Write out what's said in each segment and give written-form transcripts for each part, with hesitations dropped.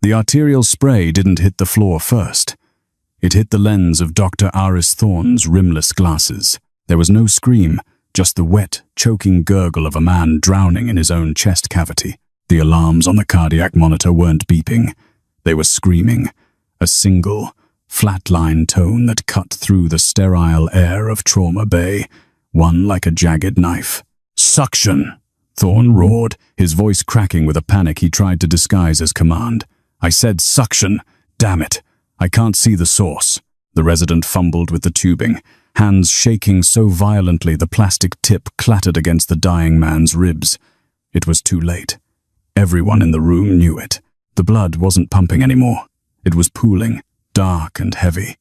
The arterial spray didn't hit the floor first. It hit the lens of Dr. Aris Thorne's rimless glasses. There was no scream, just the wet, choking gurgle of a man drowning in his own chest cavity. The alarms on the cardiac monitor weren't beeping. They were screaming, a single, flatline tone that cut through the sterile air of Trauma Bay, one like a jagged knife. "Suction!" Thorne roared, his voice cracking with a panic he tried to disguise as command. "I said suction! Damn it! I can't see the source." The resident fumbled with the tubing, hands shaking so violently the plastic tip clattered against the dying man's ribs. It was too late. Everyone in the room knew it. The blood wasn't pumping anymore. It was pooling, dark and heavy,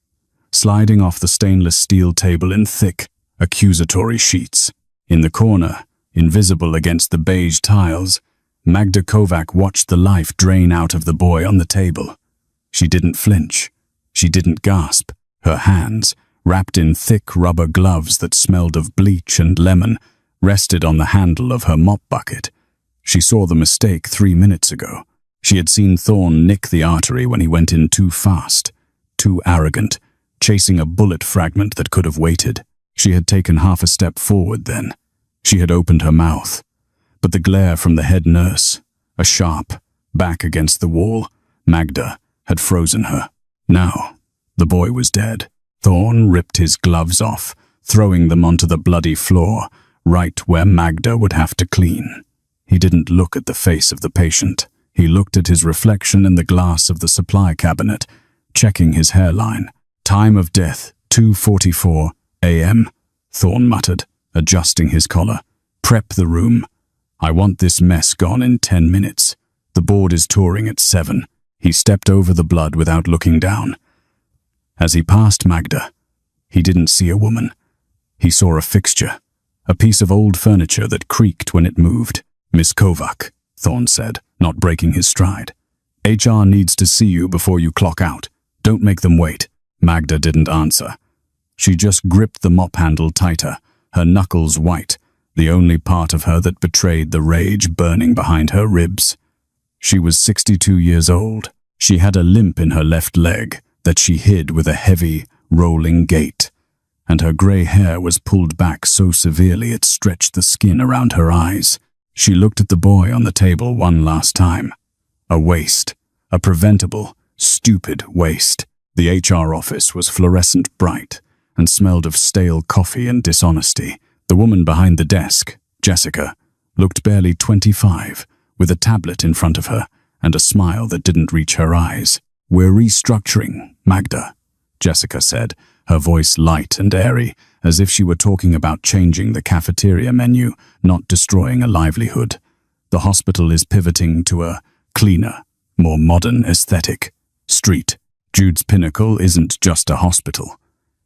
sliding off the stainless steel table in thick, accusatory sheets. In the corner, invisible against the beige tiles, Magda Kovac watched the life drain out of the boy on the table. She didn't flinch. She didn't gasp. Her hands, wrapped in thick rubber gloves that smelled of bleach and lemon, rested on the handle of her mop bucket. She saw the mistake 3 minutes ago. She had seen Thorne nick the artery when he went in too fast, too arrogant, chasing a bullet fragment that could have waited. She had taken half a step forward then. She had opened her mouth. But the glare from the head nurse, a sharp, back against the wall, Magda, had frozen her. Now, the boy was dead. Thorne ripped his gloves off, throwing them onto the bloody floor, right where Magda would have to clean. He didn't look at the face of the patient. He looked at his reflection in the glass of the supply cabinet, checking his hairline. "Time of death, 2:44 a.m., Thorne muttered, adjusting his collar. "Prep the room. I want this mess gone in 10 minutes. The board is touring at 7. He stepped over the blood without looking down. As he passed Magda, he didn't see a woman. He saw a fixture, a piece of old furniture that creaked when it moved. "Miss Kovac," Thorne said, not breaking his stride. "HR needs to see you before you clock out. Don't make them wait." Magda didn't answer. She just gripped the mop handle tighter, her knuckles white, the only part of her that betrayed the rage burning behind her ribs. She was 62 years old. She had a limp in her left leg that she hid with a heavy, rolling gait, and her grey hair was pulled back so severely it stretched the skin around her eyes. She looked at the boy on the table one last time. A waste, a preventable, stupid waste. The HR office was fluorescent bright and smelled of stale coffee and dishonesty. The woman behind the desk, Jessica, looked barely 25, with a tablet in front of her and a smile that didn't reach her eyes. "We're restructuring, Magda," Jessica said, her voice light and airy, as if she were talking about changing the cafeteria menu, not destroying a livelihood. "The hospital is pivoting to a cleaner, more modern aesthetic. Street. Jude's Pinnacle isn't just a hospital.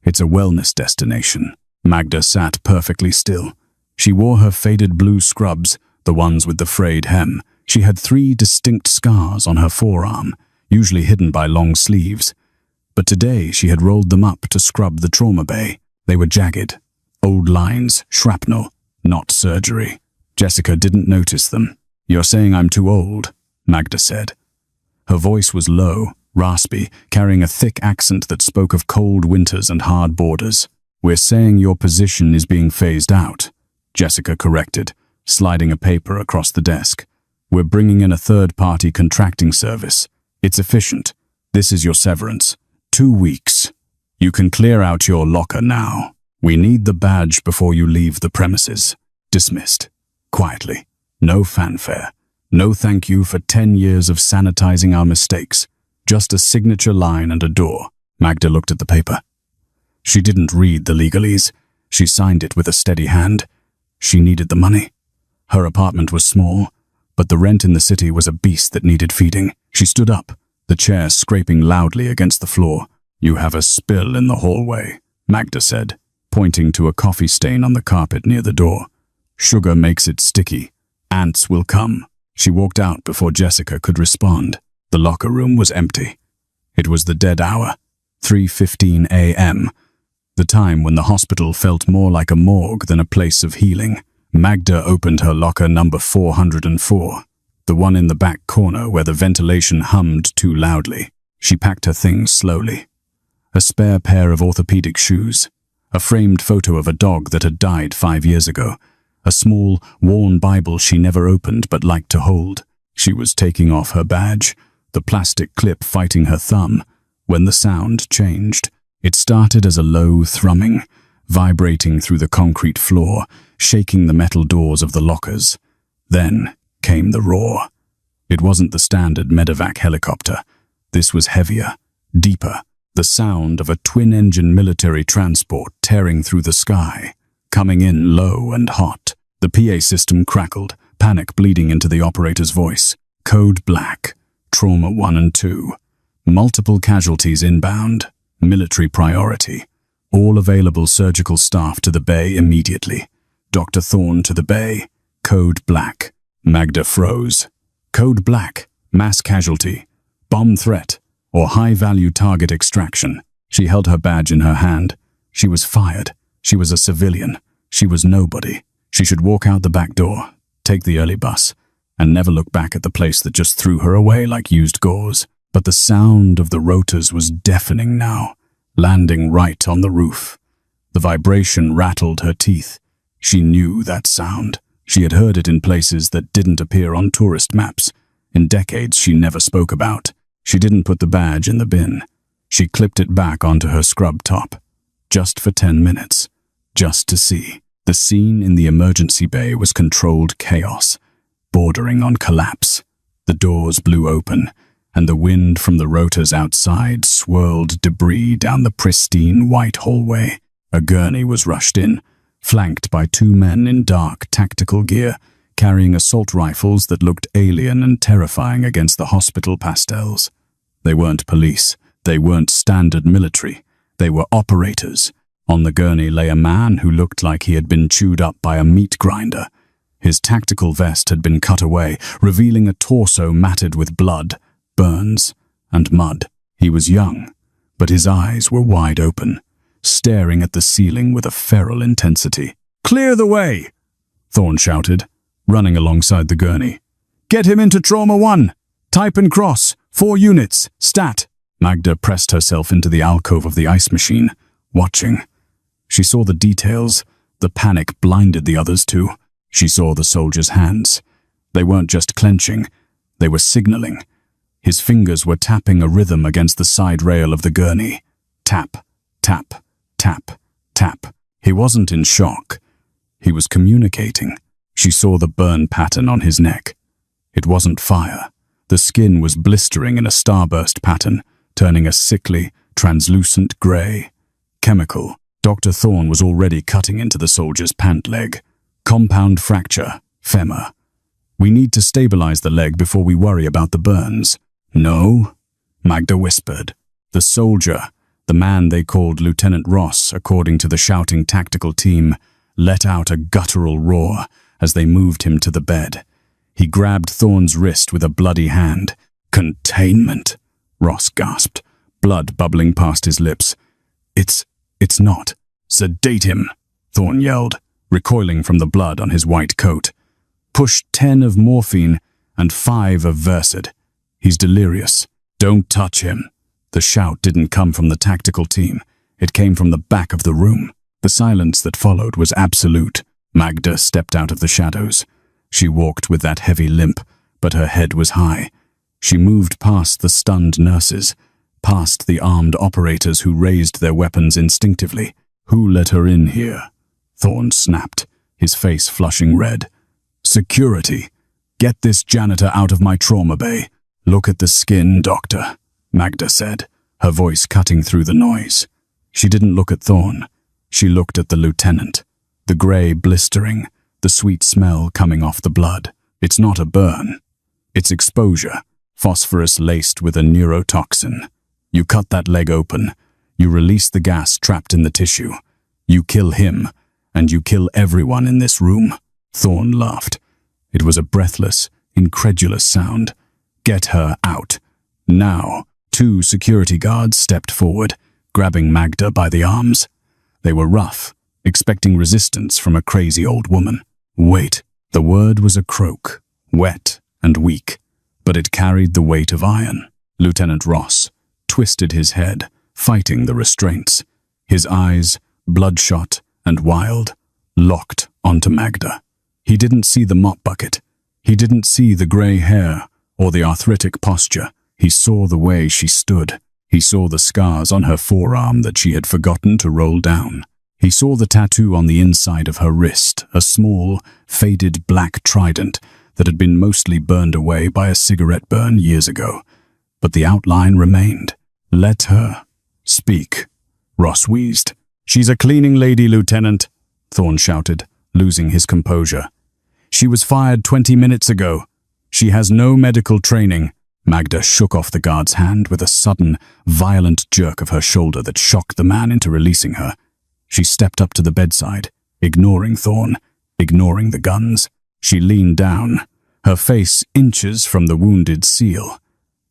It's a wellness destination." Magda sat perfectly still. She wore her faded blue scrubs, the ones with the frayed hem. She had 3 distinct scars on her forearm, usually hidden by long sleeves. But today she had rolled them up to scrub the trauma bay. They were jagged, old lines, shrapnel, not surgery. Jessica didn't notice them. "You're saying I'm too old," Magda said. Her voice was low, raspy, carrying a thick accent that spoke of cold winters and hard borders. "We're saying your position is being phased out," Jessica corrected, sliding a paper across the desk. "We're bringing in a third-party contracting service. It's efficient. This is your severance. 2 weeks. You can clear out your locker now. We need the badge before you leave the premises." Dismissed. Quietly. No fanfare. No thank you for 10 years of sanitizing our mistakes. Just a signature line and a door. Magda looked at the paper. She didn't read the legalese. She signed it with a steady hand. She needed the money. Her apartment was small, but the rent in the city was a beast that needed feeding. She stood up, the chair scraping loudly against the floor. "You have a spill in the hallway," Magda said, pointing to a coffee stain on the carpet near the door. "Sugar makes it sticky. Ants will come." She walked out before Jessica could respond. The locker room was empty. It was the dead hour, 3:15 a.m., the time when the hospital felt more like a morgue than a place of healing. Magda opened her locker number 404. the one in the back corner where the ventilation hummed too loudly. She packed her things slowly. A spare pair of orthopedic shoes, a framed photo of a dog that had died 5 years ago, a small, worn Bible she never opened but liked to hold. She was taking off her badge, the plastic clip fighting her thumb, when the sound changed. It started as a low thrumming, vibrating through the concrete floor, shaking the metal doors of the lockers. Then came the roar. It wasn't the standard medevac helicopter. This was heavier, deeper, the sound of a twin-engine military transport tearing through the sky, coming in low and hot. The PA system crackled, panic bleeding into the operator's voice. Code black, trauma 1 and 2. Multiple casualties inbound, military priority. All available surgical staff to the bay immediately. Dr. Thorne to the bay. Code black. Magda froze. Code black, mass casualty, bomb threat, or high-value target extraction. She held her badge in her hand. She was fired. She was a civilian. She was nobody. She should walk out the back door, take the early bus, and never look back at the place that just threw her away like used gauze. But the sound of the rotors was deafening now, landing right on the roof. The vibration rattled her teeth. She knew that sound. She had heard it in places that didn't appear on tourist maps, in decades she never spoke about. She didn't put the badge in the bin. She clipped it back onto her scrub top, just for 10 minutes, just to see. The scene in the emergency bay was controlled chaos, bordering on collapse. The doors blew open, and the wind from the rotors outside swirled debris down the pristine white hallway. A gurney was rushed in, flanked by 2 men in dark tactical gear, carrying assault rifles that looked alien and terrifying against the hospital pastels. They weren't police. They weren't standard military. They were operators. On the gurney lay a man who looked like he had been chewed up by a meat grinder. His tactical vest had been cut away, revealing a torso matted with blood, burns, and mud. He was young, but his eyes were wide open, staring at the ceiling with a feral intensity. "Clear the way!" Thorne shouted, running alongside the gurney. "Get him into Trauma 1! Type and cross! 4 units! Stat!" Magda pressed herself into the alcove of the ice machine, watching. She saw the details. The panic blinded the others too. She saw the soldier's hands. They weren't just clenching, they were signaling. His fingers were tapping a rhythm against the side rail of the gurney. Tap, tap, tap, tap. He wasn't in shock. He was communicating. She saw the burn pattern on his neck. It wasn't fire. The skin was blistering in a starburst pattern, turning a sickly, translucent grey. Chemical. Dr. Thorne was already cutting into the soldier's pant leg. Compound fracture, femur. "We need to stabilize the leg before we worry about the burns." "No," Magda whispered. The soldier, the man they called Lieutenant Ross, according to the shouting tactical team, let out a guttural roar as they moved him to the bed. He grabbed Thorne's wrist with a bloody hand. "Containment," Ross gasped, blood bubbling past his lips. It's not." "Sedate him," Thorne yelled, recoiling from the blood on his white coat. "Push 10 of morphine and 5 of Versed. He's delirious. Don't touch him." The shout didn't come from the tactical team. It came from the back of the room. The silence that followed was absolute. Magda stepped out of the shadows. She walked with that heavy limp, but her head was high. She moved past the stunned nurses, past the armed operators who raised their weapons instinctively. "Who let her in here?" Thorne snapped, his face flushing red. "Security. Get this janitor out of my trauma bay." "Look at the skin, doctor," Magda said, her voice cutting through the noise. She didn't look at Thorne. She looked at the lieutenant. The grey blistering, the sweet smell coming off the blood. It's not a burn. It's exposure, phosphorus laced with a neurotoxin. You cut that leg open. You release the gas trapped in the tissue. You kill him, and you kill everyone in this room. Thorne laughed. It was a breathless, incredulous sound. "Get her out. Now." 2 security guards stepped forward, grabbing Magda by the arms. They were rough, expecting resistance from a crazy old woman. "Wait." The word was a croak, wet and weak, but it carried the weight of iron. Lieutenant Ross twisted his head, fighting the restraints. His eyes, bloodshot and wild, locked onto Magda. He didn't see the mop bucket. He didn't see the grey hair or the arthritic posture. He saw the way she stood. He saw the scars on her forearm that she had forgotten to roll down. He saw the tattoo on the inside of her wrist, a small, faded black trident that had been mostly burned away by a cigarette burn years ago. But the outline remained. "Let her speak," Ross wheezed. "She's a cleaning lady, Lieutenant," Thorne shouted, losing his composure. "She was fired 20 minutes ago. She has no medical training." Magda shook off the guard's hand with a sudden, violent jerk of her shoulder that shocked the man into releasing her. She stepped up to the bedside, ignoring Thorne, ignoring the guns. She leaned down, her face inches from the wounded SEAL.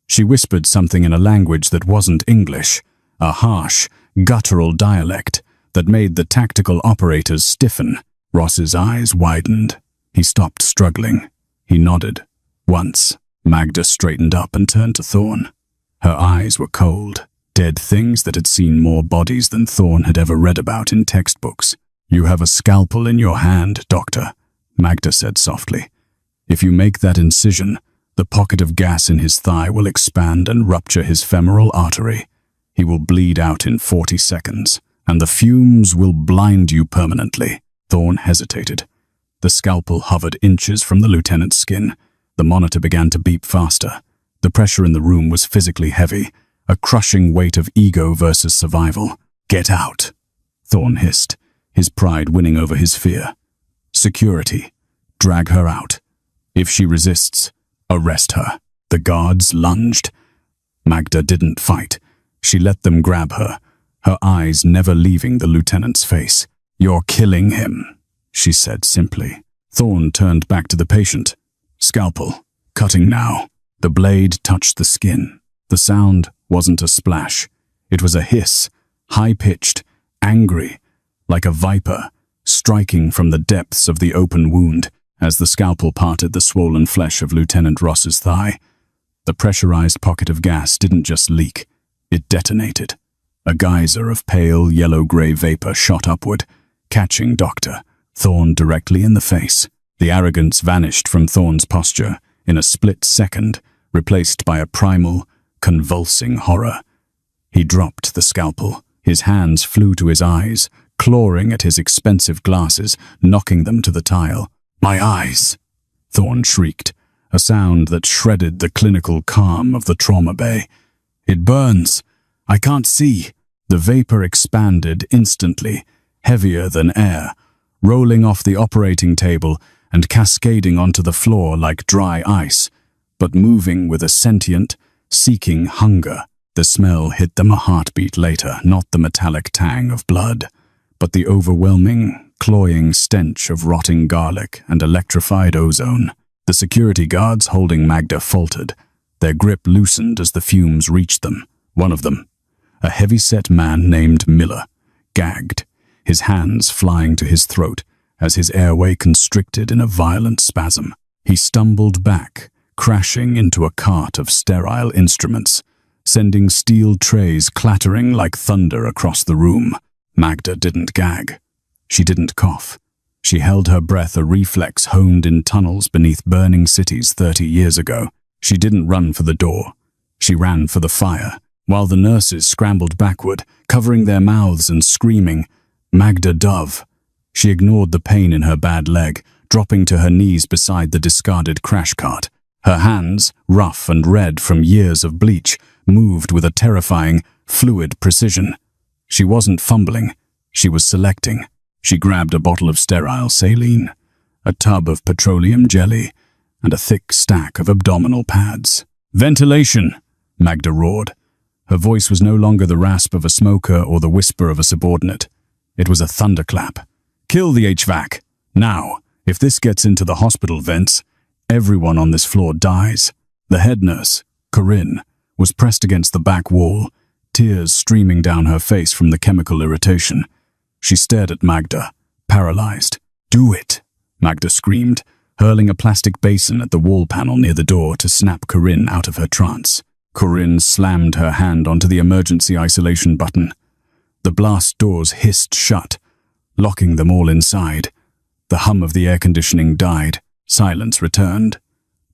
She whispered something in a language that wasn't English, a harsh, guttural dialect that made the tactical operators stiffen. Ross's eyes widened. He stopped struggling. He nodded. Once, Magda straightened up and turned to Thorne. Her eyes were cold, dead things that had seen more bodies than Thorne had ever read about in textbooks. "You have a scalpel in your hand, Doctor," Magda said softly. "If you make that incision, the pocket of gas in his thigh will expand and rupture his femoral artery. He will bleed out in 40 seconds, and the fumes will blind you permanently." Thorne hesitated. The scalpel hovered inches from the lieutenant's skin. The monitor began to beep faster. The pressure in the room was physically heavy, a crushing weight of ego versus survival. "Get out," Thorne hissed, his pride winning over his fear. "Security. Drag her out. If she resists, arrest her." The guards lunged. Magda didn't fight. She let them grab her, her eyes never leaving the lieutenant's face. "You're killing him," she said simply. Thorne turned back to the patient. "Scalpel. Cutting now." The blade touched the skin. The sound wasn't a splash. It was a hiss, high-pitched, angry, like a viper, striking from the depths of the open wound as the scalpel parted the swollen flesh of Lieutenant Ross's thigh. The pressurized pocket of gas didn't just leak. It detonated. A geyser of pale yellow-gray vapor shot upward, catching Dr. Thorne directly in the face. The arrogance vanished from Thorne's posture in a split second, replaced by a primal, convulsing horror. He dropped the scalpel. His hands flew to his eyes, clawing at his expensive glasses, knocking them to the tile. "My eyes!" Thorne shrieked, a sound that shredded the clinical calm of the trauma bay. "It burns! I can't see!" The vapor expanded instantly, heavier than air, rolling off the operating table and cascading onto the floor like dry ice, but moving with a sentient, seeking hunger. The smell hit them a heartbeat later, not the metallic tang of blood, but the overwhelming, cloying stench of rotting garlic and electrified ozone. The security guards holding Magda faltered. Their grip loosened as the fumes reached them. One of them, a heavy-set man named Miller, gagged, his hands flying to his throat as his airway constricted in a violent spasm. He stumbled back, crashing into a cart of sterile instruments, sending steel trays clattering like thunder across the room. Magda didn't gag. She didn't cough. She held her breath, a reflex honed in tunnels beneath burning cities 30 years ago. She didn't run for the door. She ran for the fire. While the nurses scrambled backward, covering their mouths and screaming, Magda dove. She ignored the pain in her bad leg, dropping to her knees beside the discarded crash cart. Her hands, rough and red from years of bleach, moved with a terrifying, fluid precision. She wasn't fumbling. She was selecting. She grabbed a bottle of sterile saline, a tub of petroleum jelly, and a thick stack of abdominal pads. "Ventilation!" Magda roared. Her voice was no longer the rasp of a smoker or the whisper of a subordinate. It was a thunderclap. "Kill the HVAC! Now! If this gets into the hospital vents, everyone on this floor dies." The head nurse, Corinne, was pressed against the back wall, tears streaming down her face from the chemical irritation. She stared at Magda, paralyzed. "Do it!" Magda screamed, hurling a plastic basin at the wall panel near the door to snap Corinne out of her trance. Corinne slammed her hand onto the emergency isolation button. The blast doors hissed shut, locking them all inside. The hum of the air conditioning died. Silence returned,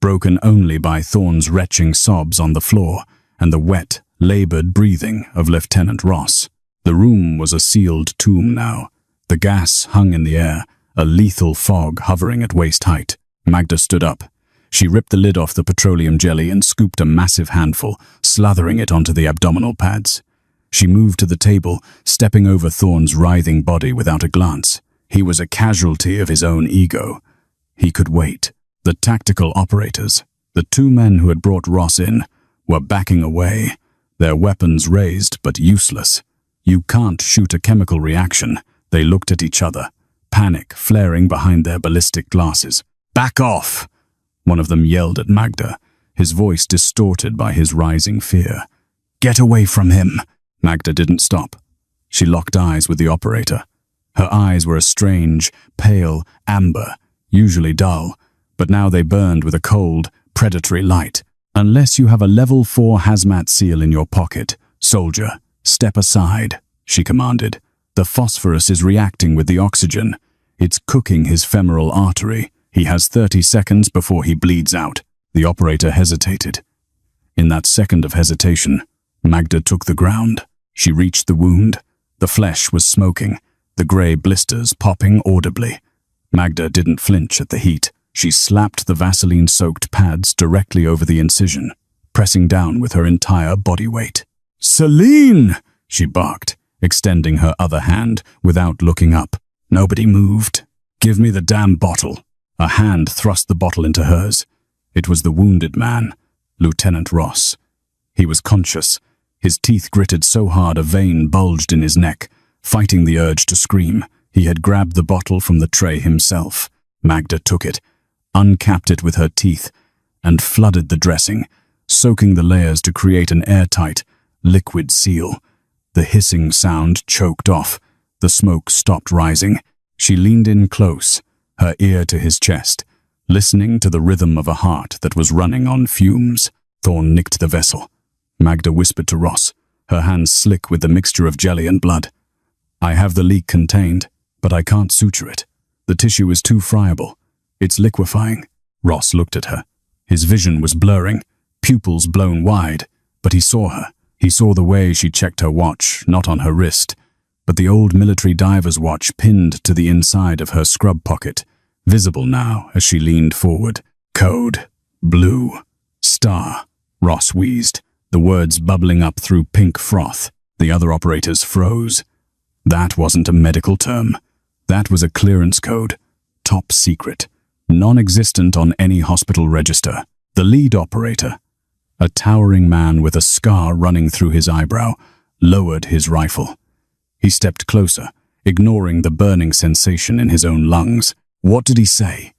broken only by Thorne's retching sobs on the floor and the wet, labored breathing of Lieutenant Ross. The room was a sealed tomb now. The gas hung in the air, a lethal fog hovering at waist height. Magda stood up. She ripped the lid off the petroleum jelly and scooped a massive handful, slathering it onto the abdominal pads. She moved to the table, stepping over Thorne's writhing body without a glance. He was a casualty of his own ego. He could wait. The tactical operators, the two men who had brought Ross in, were backing away, their weapons raised but useless. You can't shoot a chemical reaction. They looked at each other, panic flaring behind their ballistic glasses. "Back off!" One of them yelled at Magda, his voice distorted by his rising fear. "Get away from him!" Magda didn't stop. She locked eyes with the operator. Her eyes were a strange, pale amber, usually dull, but now they burned with a cold, predatory light. "Unless you have a level 4 hazmat seal in your pocket, soldier, step aside," she commanded. "The phosphorus is reacting with the oxygen. It's cooking his femoral artery. He has 30 seconds before he bleeds out." The operator hesitated. In that second of hesitation, Magda took the ground. She reached the wound. The flesh was smoking, the grey blisters popping audibly. Magda didn't flinch at the heat. She slapped the Vaseline-soaked pads directly over the incision, pressing down with her entire body weight. "Celine!" she barked, extending her other hand without looking up. Nobody moved. "Give me the damn bottle." A hand thrust the bottle into hers. It was the wounded man, Lieutenant Ross. He was conscious. His teeth gritted so hard a vein bulged in his neck, fighting the urge to scream. He had grabbed the bottle from the tray himself. Magda took it, uncapped it with her teeth, and flooded the dressing, soaking the layers to create an airtight, liquid seal. The hissing sound choked off. The smoke stopped rising. She leaned in close, her ear to his chest, listening to the rhythm of a heart that was running on fumes. Thorne nicked the vessel. Magda whispered to Ross, her hands slick with the mixture of jelly and blood. "I have the leak contained, but I can't suture it. The tissue is too friable. It's liquefying." Ross looked at her. His vision was blurring, pupils blown wide, but he saw her. He saw the way she checked her watch, not on her wrist, but the old military diver's watch pinned to the inside of her scrub pocket, visible now as she leaned forward. "Code. Blue. Star," Ross wheezed, the words bubbling up through pink froth. The other operators froze. That wasn't a medical term. That was a clearance code. Top secret. Non-existent on any hospital register. The lead operator, a towering man with a scar running through his eyebrow, lowered his rifle. He stepped closer, ignoring the burning sensation in his own lungs. "What did he say?"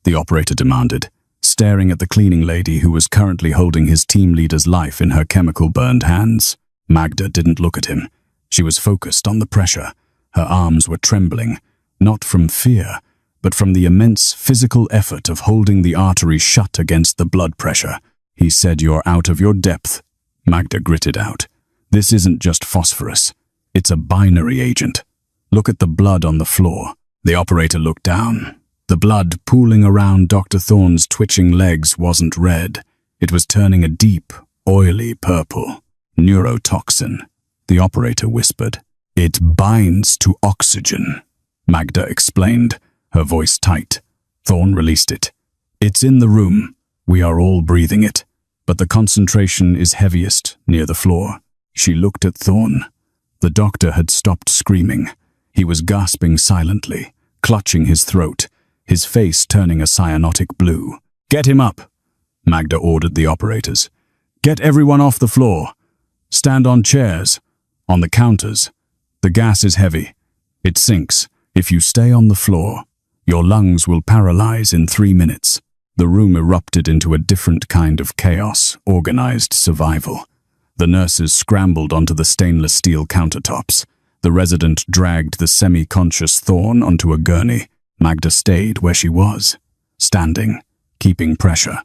the operator demanded, staring at the cleaning lady who was currently holding his team leader's life in her chemical-burned hands. Magda didn't look at him. She was focused on the pressure. Her arms were trembling, not from fear, but from the immense physical effort of holding the artery shut against the blood pressure. "He said you're out of your depth," Magda gritted out. "This isn't just phosphorus. It's a binary agent. Look at the blood on the floor." The operator looked down. The blood pooling around Dr. Thorne's twitching legs wasn't red. It was turning a deep, oily purple. "Neurotoxin," the operator whispered. "It binds to oxygen," Magda explained, her voice tight. Thorne released it. "It's in the room. We are all breathing it, but the concentration is heaviest near the floor." She looked at Thorne. The doctor had stopped screaming. He was gasping silently, clutching his throat, his face turning a cyanotic blue. "Get him up," Magda ordered the operators. "Get everyone off the floor. Stand on chairs, on the counters. The gas is heavy. It sinks. If you stay on the floor, your lungs will paralyze in 3 minutes." The room erupted into a different kind of chaos, organized survival. The nurses scrambled onto the stainless steel countertops. The resident dragged the semi-conscious Thorne onto a gurney. Magda stayed where she was. standing, keeping pressure.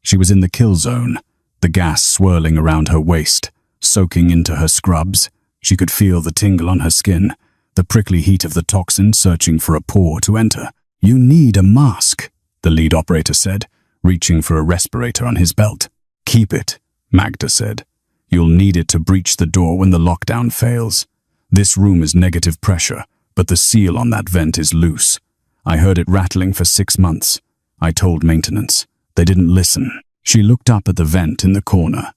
She was in the kill zone, the gas swirling around her waist, soaking into her scrubs. She could feel the tingle on her skin, the prickly heat of the toxin searching for a pore to enter. "You need a mask," the lead operator said, reaching for a respirator on his belt. "Keep it," Magda said. "You'll need it to breach the door when the lockdown fails. This room is negative pressure, but the seal on that vent is loose. I heard it rattling for 6 months. I told maintenance. They didn't listen." She looked up at the vent in the corner.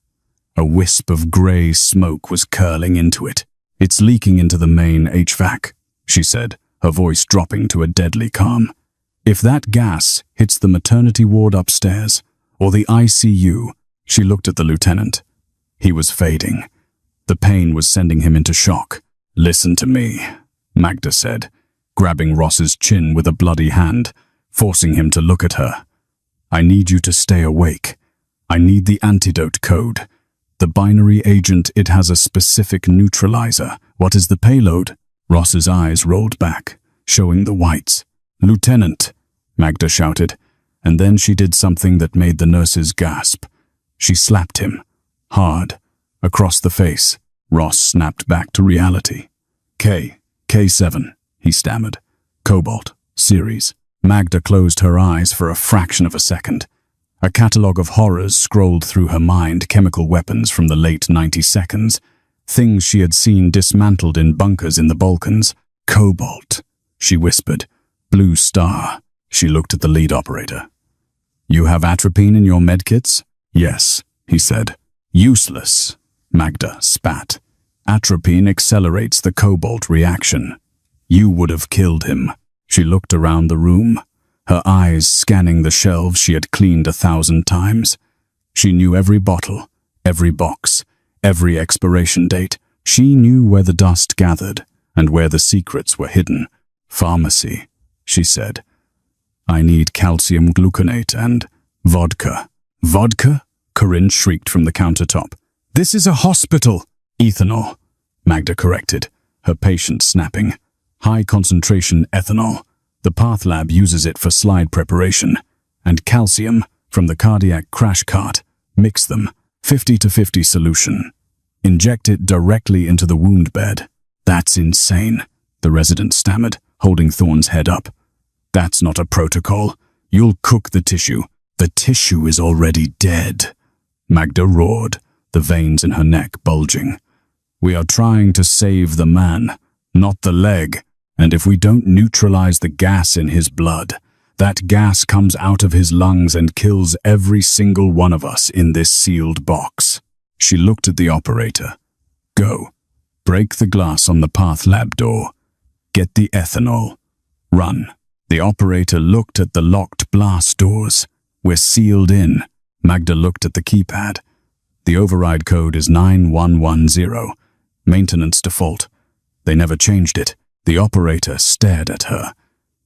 A wisp of grey smoke was curling into it. "It's leaking into the main HVAC," she said, her voice dropping to a deadly calm. "If that gas hits the maternity ward upstairs, or the ICU," she looked at the lieutenant. He was fading. The pain was sending him into shock. "Listen to me," Magda said, grabbing Ross's chin with a bloody hand, forcing him to look at her. "I need you to stay awake. I need the antidote code. The binary agent, it has a specific neutralizer. What is the payload?" Ross's eyes rolled back, showing the whites. "Lieutenant," Magda shouted, and then she did something that made the nurses gasp. She slapped him, hard, across the face. Ross snapped back to reality. K7, he stammered. "Cobalt, series." Magda closed her eyes for a fraction of a second. A catalogue of horrors scrolled through her mind, chemical weapons from the late 90s, things she had seen dismantled in bunkers in the Balkans. "Cobalt," she whispered. "Blue star." She looked at the lead operator. "You have atropine in your medkits?" "Yes," he said. "Useless," Magda spat. "Atropine accelerates the cobalt reaction. You would have killed him." She looked around the room, her eyes scanning the shelves she had cleaned 1,000 times. She knew every bottle, every box, every expiration date. She knew where the dust gathered and where the secrets were hidden. "Pharmacy," she said. "I need calcium gluconate and vodka." "Vodka?" Corinne shrieked from the countertop. "This is a hospital." "Ethanol," Magda corrected, her patience snapping. "High-concentration ethanol. The Path Lab uses it for slide preparation. And calcium from the cardiac crash cart. Mix them. 50-50 solution. Inject it directly into the wound bed." "That's insane," the resident stammered, holding Thorne's head up. "That's not a protocol. You'll cook the tissue." "The tissue is already dead," Magda roared, the veins in her neck bulging. "We are trying to save the man, not the leg. And if we don't neutralize the gas in his blood, that gas comes out of his lungs and kills every single one of us in this sealed box." She looked at the operator. "Go. Break the glass on the Path Lab door. Get the ethanol. Run." The operator looked at the locked blast doors. "We're sealed in." Magda looked at the keypad. "The override code is 9110. Maintenance default. They never changed it." The operator stared at her.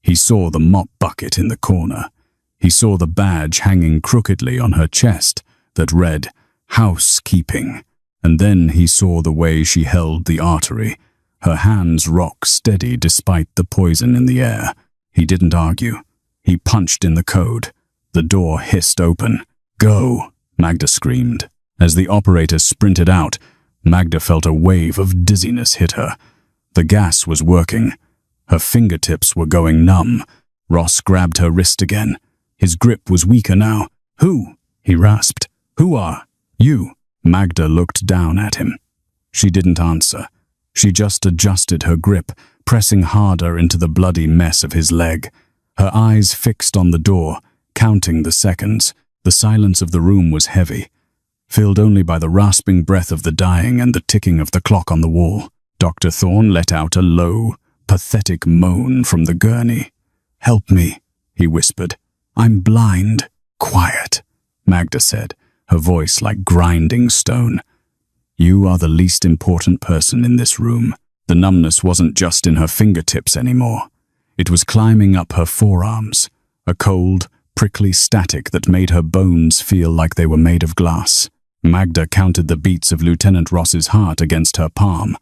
He saw the mop bucket in the corner. He saw the badge hanging crookedly on her chest that read, "Housekeeping." And then he saw the way she held the artery, her hands rock steady despite the poison in the air. He didn't argue. He punched in the code. The door hissed open. "Go," Magda screamed. As the operator sprinted out, Magda felt a wave of dizziness hit her. The gas was working. Her fingertips were going numb. Ross grabbed her wrist again. His grip was weaker now. "Who?" he rasped. "Who are you?" Magda looked down at him. She didn't answer. She just adjusted her grip, pressing harder into the bloody mess of his leg. Her eyes fixed on the door, counting the seconds. The silence of the room was heavy, filled only by the rasping breath of the dying and the ticking of the clock on the wall. Dr. Thorne let out a low, pathetic moan from the gurney. "Help me," he whispered. "I'm blind." "Quiet," Magda said, her voice like grinding stone. "You are the least important person in this room." The numbness wasn't just in her fingertips anymore. It was climbing up her forearms, a cold, prickly static that made her bones feel like they were made of glass. Magda counted the beats of Lieutenant Ross's heart against her palm.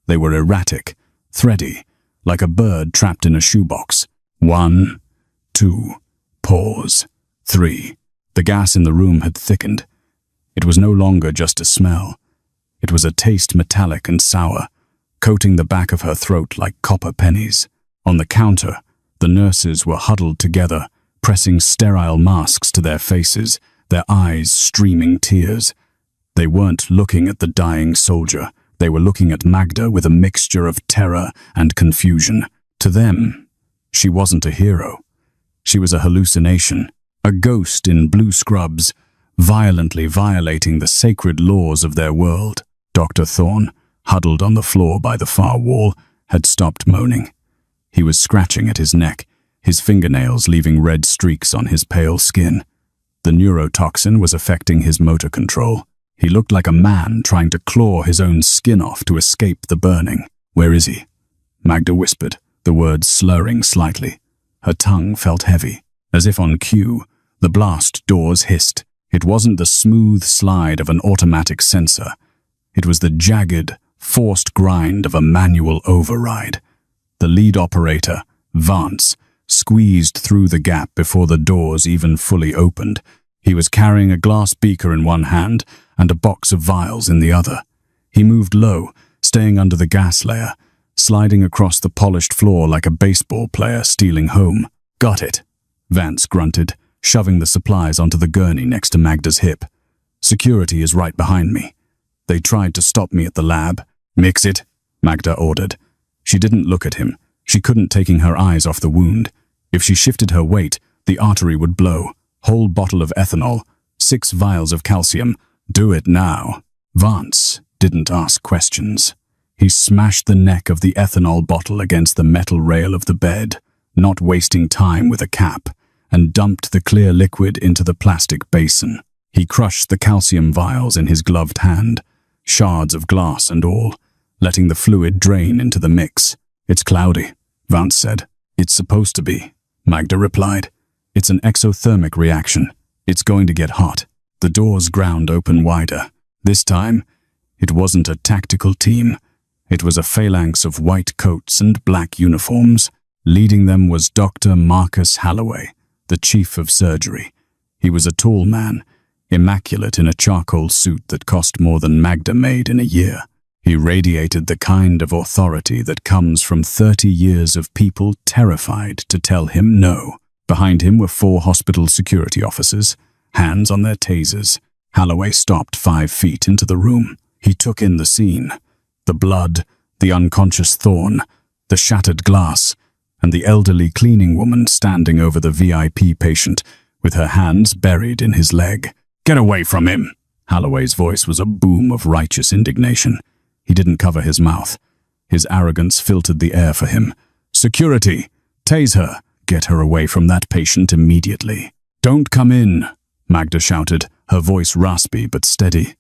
They were erratic, thready, like a bird trapped in a shoebox. 1, 2, Pause. 3. The gas in the room had thickened. It was no longer just a smell. It was a taste metallic and sour, coating the back of her throat like copper pennies. On the counter, the nurses were huddled together, pressing sterile masks to their faces, their eyes streaming tears. They weren't looking at the dying soldier. They were looking at Magda with a mixture of terror and confusion. To them, she wasn't a hero. She was a hallucination, a ghost in blue scrubs, violently violating the sacred laws of their world. Dr. Thorne, huddled on the floor by the far wall, had stopped moaning. He was scratching at his neck, his fingernails leaving red streaks on his pale skin. The neurotoxin was affecting his motor control. He looked like a man trying to claw his own skin off to escape the burning. "Where is he?" Magda whispered, the words slurring slightly. Her tongue felt heavy. As if on cue, the blast doors hissed. It wasn't the smooth slide of an automatic sensor. It was the jagged, forced grind of a manual override. The lead operator, Vance, squeezed through the gap before the doors even fully opened. He was carrying a glass beaker in one hand and a box of vials in the other. He moved low, staying under the gas layer, sliding across the polished floor like a baseball player stealing home. "Got it," Vance grunted, shoving the supplies onto the gurney next to Magda's hip. "Security is right behind me. They tried to stop me at the lab." "Mix it," Magda ordered. She didn't look at him. She couldn't taking her eyes off the wound. If she shifted her weight, the artery would blow. Whole bottle of ethanol, 6 vials of calcium. "Do it now." Vance didn't ask questions. He smashed the neck of the ethanol bottle against the metal rail of the bed, not wasting time with a cap, and dumped the clear liquid into the plastic basin. He crushed the calcium vials in his gloved hand, shards of glass and all, letting the fluid drain into the mix. "It's cloudy," Vance said. "It's supposed to be," Magda replied. "It's an exothermic reaction. It's going to get hot." The doors ground open wider. This time, it wasn't a tactical team. It was a phalanx of white coats and black uniforms. Leading them was Dr. Marcus Halloway, the chief of surgery. He was a tall man, immaculate in a charcoal suit that cost more than Magda made in a year. He radiated the kind of authority that comes from 30 years of people terrified to tell him no. Behind him were 4 hospital security officers, hands on their tasers. Halloway stopped 5 feet into the room. He took in the scene. The blood, the unconscious Thorne, the shattered glass, and the elderly cleaning woman standing over the VIP patient with her hands buried in his leg. "Get away from him!" Halloway's voice was a boom of righteous indignation. He didn't cover his mouth. His arrogance filtered the air for him. "Security! Tase her! Get her away from that patient immediately." "Don't come in," Magda shouted, her voice raspy but steady.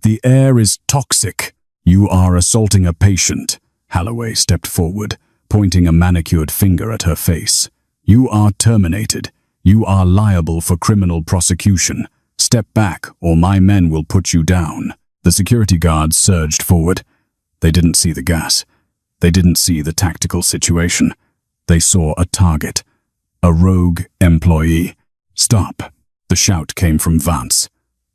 "The air is toxic. You are assaulting a patient." Halloway stepped forward, pointing a manicured finger at her face. "You are terminated. You are liable for criminal prosecution. Step back, or my men will put you down." The security guards surged forward. They didn't see the gas. They didn't see the tactical situation. They saw a target. A rogue employee. "Stop!" The shout came from Vance.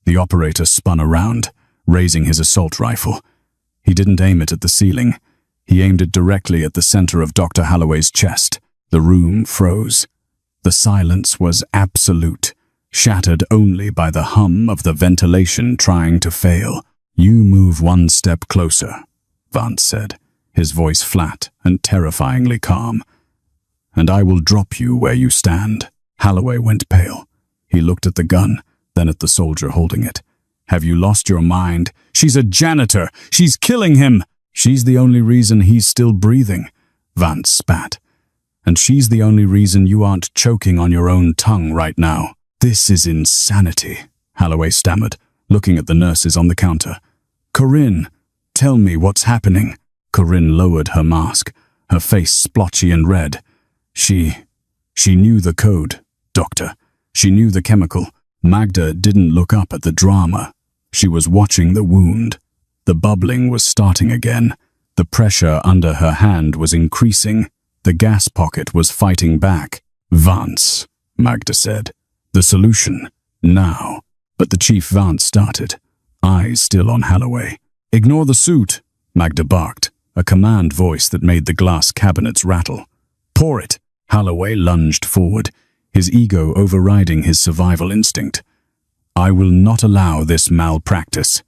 The operator spun around, raising his assault rifle. He didn't aim it at the ceiling. He aimed it directly at the center of Dr. Halloway's chest. The room froze. The silence was absolute, shattered only by the hum of the ventilation trying to fail. "You move 1 step closer," Vance said, his voice flat and terrifyingly calm. "And I will drop you where you stand." Halloway went pale. He looked at the gun, then at the soldier holding it. "Have you lost your mind? She's a janitor! She's killing him!" "She's the only reason he's still breathing," Vance spat. "And she's the only reason you aren't choking on your own tongue right now." "This is insanity," Halloway stammered, looking at the nurses on the counter. "Corinne, tell me what's happening." Corinne lowered her mask, her face splotchy and red. She knew the code, Doctor. She knew the chemical. Magda didn't look up at the drama. She was watching the wound. The bubbling was starting again. The pressure under her hand was increasing. The gas pocket was fighting back. "Vance," Magda said. The solution, now. But the Chief Vance started, eyes still on Holloway. Ignore the suit, Magda barked, a command voice that made the glass cabinets rattle. Pour it. Holloway lunged forward, his ego overriding his survival instinct. I will not allow this malpractice.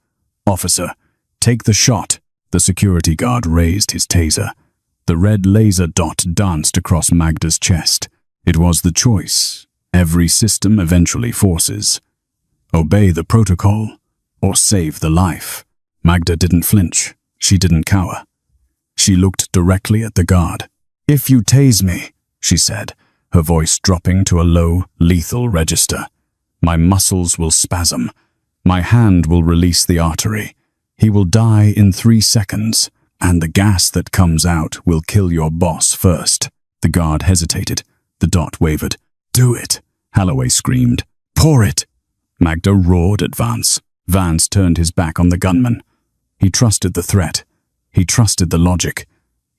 Officer, take the shot. The security guard raised his taser. The red laser dot danced across Magda's chest. It was the choice every system eventually forces. Obey the protocol, or save the life. Magda didn't flinch. She didn't cower. She looked directly at the guard. If you tase me, she said, her voice dropping to a low, lethal register. My muscles will spasm. My hand will release the artery. He will die in 3 seconds, and the gas that comes out will kill your boss first. The guard hesitated. The dot wavered. Do it, Holloway screamed. Pour it. Magda roared at Vance. Vance turned his back on the gunman. He trusted the threat. He trusted the logic.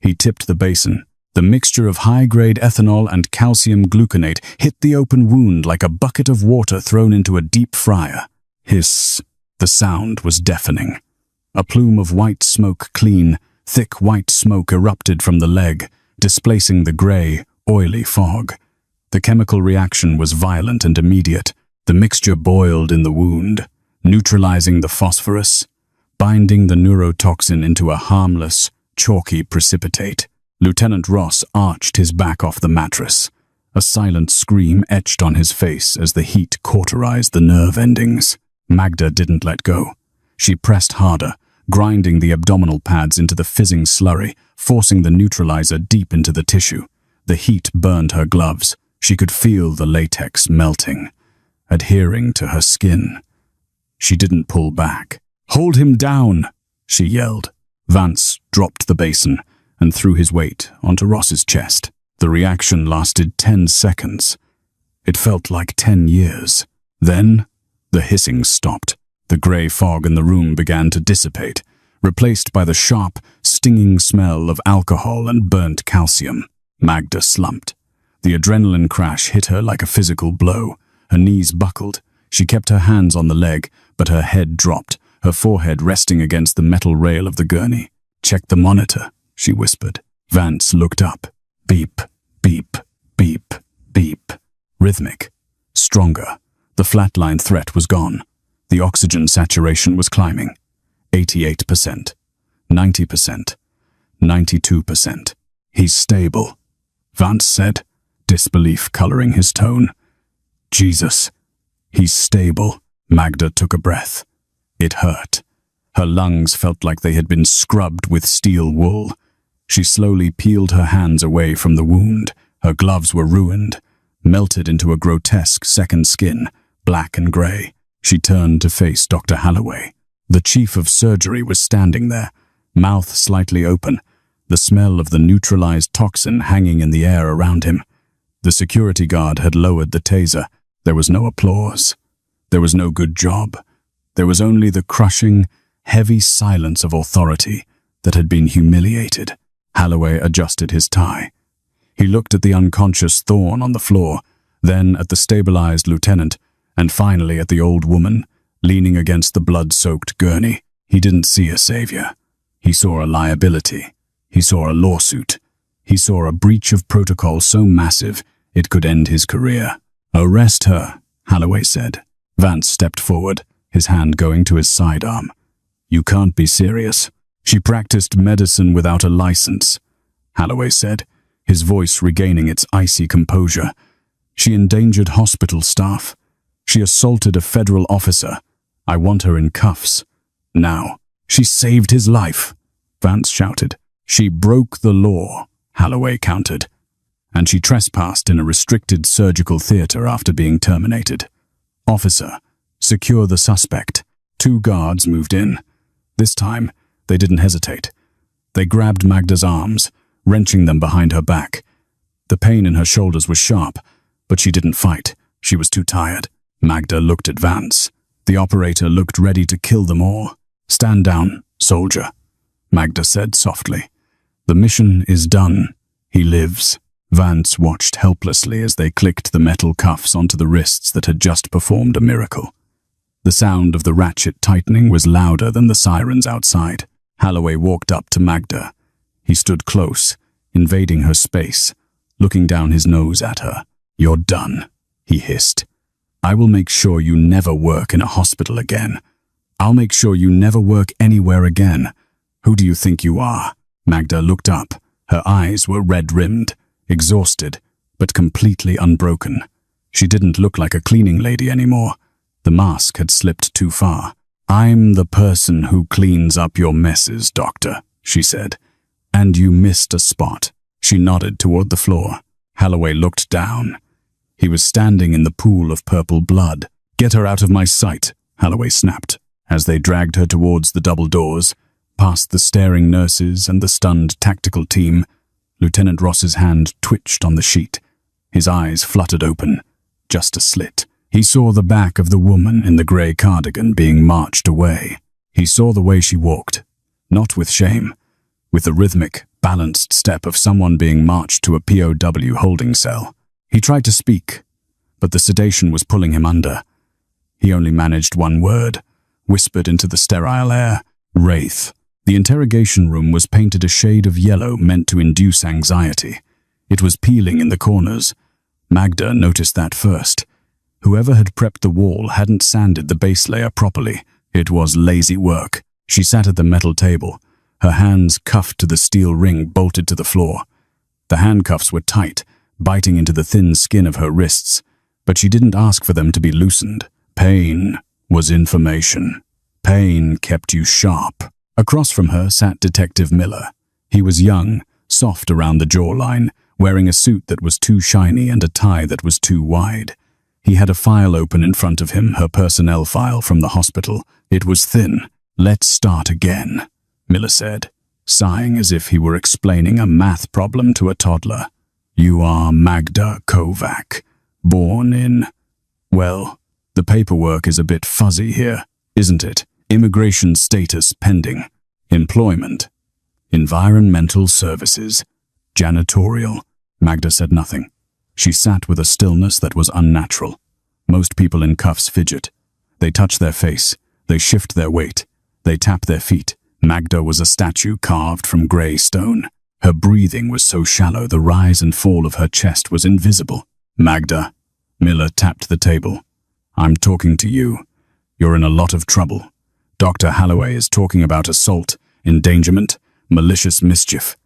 He tipped the basin. The mixture of high-grade ethanol and calcium gluconate hit the open wound like a bucket of water thrown into a deep fryer. Hiss. The sound was deafening. A plume of white smoke, clean, thick white smoke erupted from the leg, displacing the gray, oily fog. The chemical reaction was violent and immediate. The mixture boiled in the wound, neutralizing the phosphorus, binding the neurotoxin into a harmless, chalky precipitate. Lieutenant Ross arched his back off the mattress. A silent scream etched on his face as the heat cauterized the nerve endings. Magda didn't let go. She pressed harder, grinding the abdominal pads into the fizzing slurry, forcing the neutralizer deep into the tissue. The heat burned her gloves. She could feel the latex melting, adhering to her skin. She didn't pull back. Hold him down, she yelled. Vance dropped the basin and threw his weight onto Ross's chest. The reaction lasted 10 seconds. It felt like 10 years. Then, the hissing stopped. The grey fog in the room began to dissipate, replaced by the sharp, stinging smell of alcohol and burnt calcium. Magda slumped. The adrenaline crash hit her like a physical blow. Her knees buckled. She kept her hands on the leg, but her head dropped, her forehead resting against the metal rail of the gurney. Check the monitor, she whispered. Vance looked up. Beep, beep, beep, beep. Rhythmic. Stronger. The flatline threat was gone. The oxygen saturation was climbing. 88%. 90%. 92%. He's stable, Vance said, disbelief coloring his tone. Jesus. He's stable. Magda took a breath. It hurt. Her lungs felt like they had been scrubbed with steel wool. She slowly peeled her hands away from the wound. Her gloves were ruined, melted into a grotesque second skin, black and grey. She turned to face Dr. Holloway. The chief of surgery was standing there, mouth slightly open, the smell of the neutralized toxin hanging in the air around him. The security guard had lowered the taser. There was no applause. There was no good job. There was only the crushing, heavy silence of authority that had been humiliated. Holloway adjusted his tie. He looked at the unconscious Thorne on the floor, then at the stabilized lieutenant, and finally at the old woman, leaning against the blood-soaked gurney. He didn't see a savior. He saw a liability. He saw a lawsuit. He saw a breach of protocol so massive it could end his career. Arrest her, Holloway said. Vance stepped forward, his hand going to his sidearm. You can't be serious. She practiced medicine without a license, Holloway said, his voice regaining its icy composure. She endangered hospital staff. She assaulted a federal officer. I want her in cuffs. Now. She saved his life, Vance shouted. She broke the law, Holloway countered. And she trespassed in a restricted surgical theater after being terminated. Officer, secure the suspect. 2 guards moved in. This time, they didn't hesitate. They grabbed Magda's arms, wrenching them behind her back. The pain in her shoulders was sharp, but she didn't fight. She was too tired. Magda looked at Vance. The operator looked ready to kill them all. Stand down, soldier, Magda said softly. The mission is done. He lives. Vance watched helplessly as they clicked the metal cuffs onto the wrists that had just performed a miracle. The sound of the ratchet tightening was louder than the sirens outside. Holloway walked up to Magda. He stood close, invading her space, looking down his nose at her. "You're done," he hissed. "I will make sure you never work in a hospital again. I'll make sure you never work anywhere again. Who do you think you are?" Magda looked up. Her eyes were red-rimmed, exhausted, but completely unbroken. She didn't look like a cleaning lady anymore. The mask had slipped too far. "I'm the person who cleans up your messes, Doctor," she said. "And you missed a spot." She nodded toward the floor. Holloway looked down. He was standing in the pool of purple blood. "Get her out of my sight," Holloway snapped. As they dragged her towards the double doors, past the staring nurses and the stunned tactical team, Lieutenant Ross's hand twitched on the sheet. His eyes fluttered open, just a slit. He saw the back of the woman in the grey cardigan being marched away. He saw the way she walked, not with shame, with the rhythmic, balanced step of someone being marched to a POW holding cell. He tried to speak, but the sedation was pulling him under. He only managed one word, whispered into the sterile air: "Wraith." The interrogation room was painted a shade of yellow meant to induce anxiety. It was peeling in the corners. Magda noticed that first. Whoever had prepped the wall hadn't sanded the base layer properly. It was lazy work. She sat at the metal table, her hands cuffed to the steel ring bolted to the floor. The handcuffs were tight, biting into the thin skin of her wrists, but she didn't ask for them to be loosened. Pain was information. Pain kept you sharp. Across from her sat Detective Miller. He was young, soft around the jawline, wearing a suit that was too shiny and a tie that was too wide. He had a file open in front of him, her personnel file from the hospital. It was thin. "Let's start again," Miller said, sighing as if he were explaining a math problem to a toddler. "You are Magda Kovac, born in... Well, the paperwork is a bit fuzzy here, isn't it? Immigration status pending. Employment. Environmental services. Janitorial." Magda said nothing. She sat with a stillness that was unnatural. Most people in cuffs fidget. They touch their face. They shift their weight. They tap their feet. Magda was a statue carved from grey stone. Her breathing was so shallow the rise and fall of her chest was invisible. "Magda," Miller tapped the table. "I'm talking to you. You're in a lot of trouble. Dr. Holloway is talking about assault, endangerment, malicious mischief.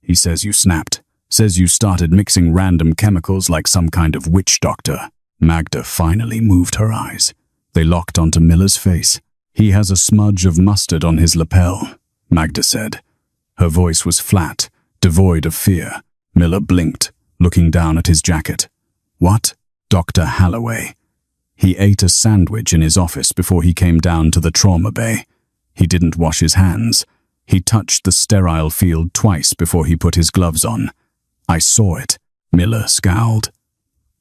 He says you snapped. Says you started mixing random chemicals like some kind of witch doctor." Magda finally moved her eyes. They locked onto Miller's face. "He has a smudge of mustard on his lapel," Magda said. Her voice was flat, devoid of fear. Miller blinked, looking down at his jacket. "What?" "Dr. Holloway. He ate a sandwich in his office before he came down to the trauma bay. He didn't wash his hands. He touched the sterile field twice before he put his gloves on. I saw it." Miller scowled.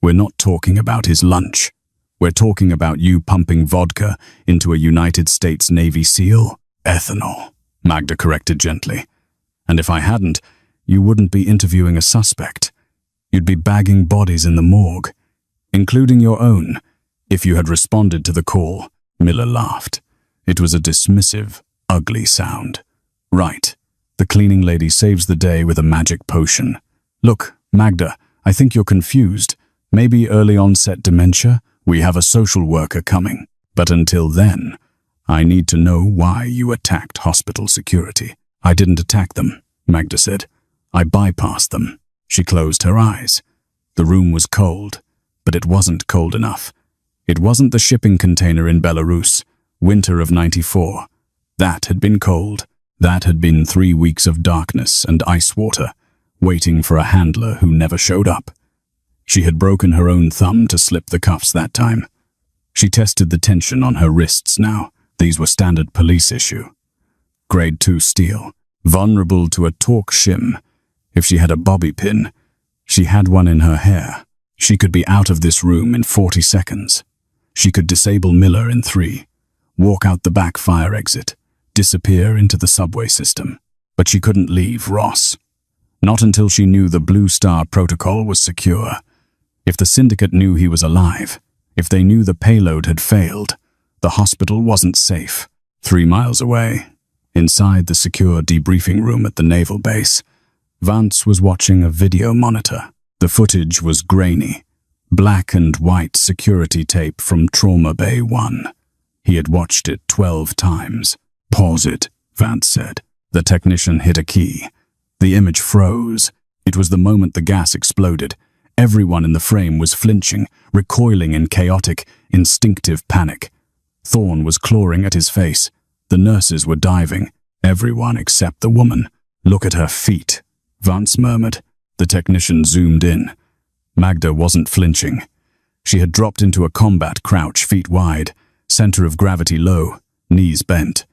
"We're not talking about his lunch. We're talking about you pumping vodka into a United States Navy SEAL." "Ethanol," Magda corrected gently. "And if I hadn't, you wouldn't be interviewing a suspect. You'd be bagging bodies in the morgue, including your own, if you had responded to the call." Miller laughed. It was a dismissive, ugly sound. "Right. The cleaning lady saves the day with a magic potion. Look, Magda, I think you're confused. Maybe early onset dementia? We have a social worker coming. But until then, I need to know why you attacked hospital security." "I didn't attack them," Magda said. "I bypassed them." She closed her eyes. The room was cold, but it wasn't cold enough. It wasn't the shipping container in Belarus, winter of '94. That had been cold. That had been 3 weeks of darkness and ice water, waiting for a handler who never showed up. She had broken her own thumb to slip the cuffs that time. She tested the tension on her wrists now. These were standard police issue. Grade 2 steel, vulnerable to a torque shim. If she had a bobby pin, she had one in her hair. She could be out of this room in 40 seconds. She could disable Miller in 3, walk out the back fire exit, disappear into the subway system. But she couldn't leave Ross. Not until she knew the Blue Star Protocol was secure. If the syndicate knew he was alive, if they knew the payload had failed, the hospital wasn't safe. 3 miles away, inside the secure debriefing room at the naval base, Vance was watching a video monitor. The footage was grainy, black and white security tape from Trauma Bay 1. He had watched it 12 times. "Pause it," Vance said. The technician hit a key. The image froze. It was the moment the gas exploded. Everyone in the frame was flinching, recoiling in chaotic, instinctive panic. Thorne was clawing at his face. The nurses were diving. Everyone except the woman. "Look at her feet," Vance murmured. The technician zoomed in. Magda wasn't flinching. She had dropped into a combat crouch, feet wide, center of gravity low, knees bent.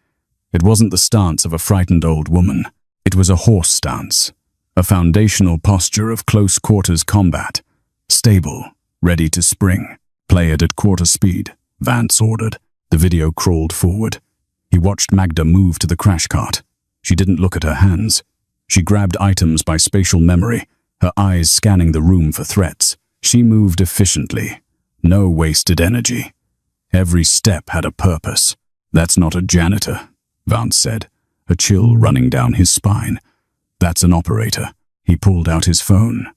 It wasn't the stance of a frightened old woman. It was a horse stance, a foundational posture of close-quarters combat. Stable, ready to spring. "Play it at quarter speed," Vance ordered. The video crawled forward. He watched Magda move to the crash cart. She didn't look at her hands. She grabbed items by spatial memory, her eyes scanning the room for threats. She moved efficiently. No wasted energy. Every step had a purpose. "That's not a janitor," Vance said, a chill running down his spine. "That's an operator." He pulled out his phone.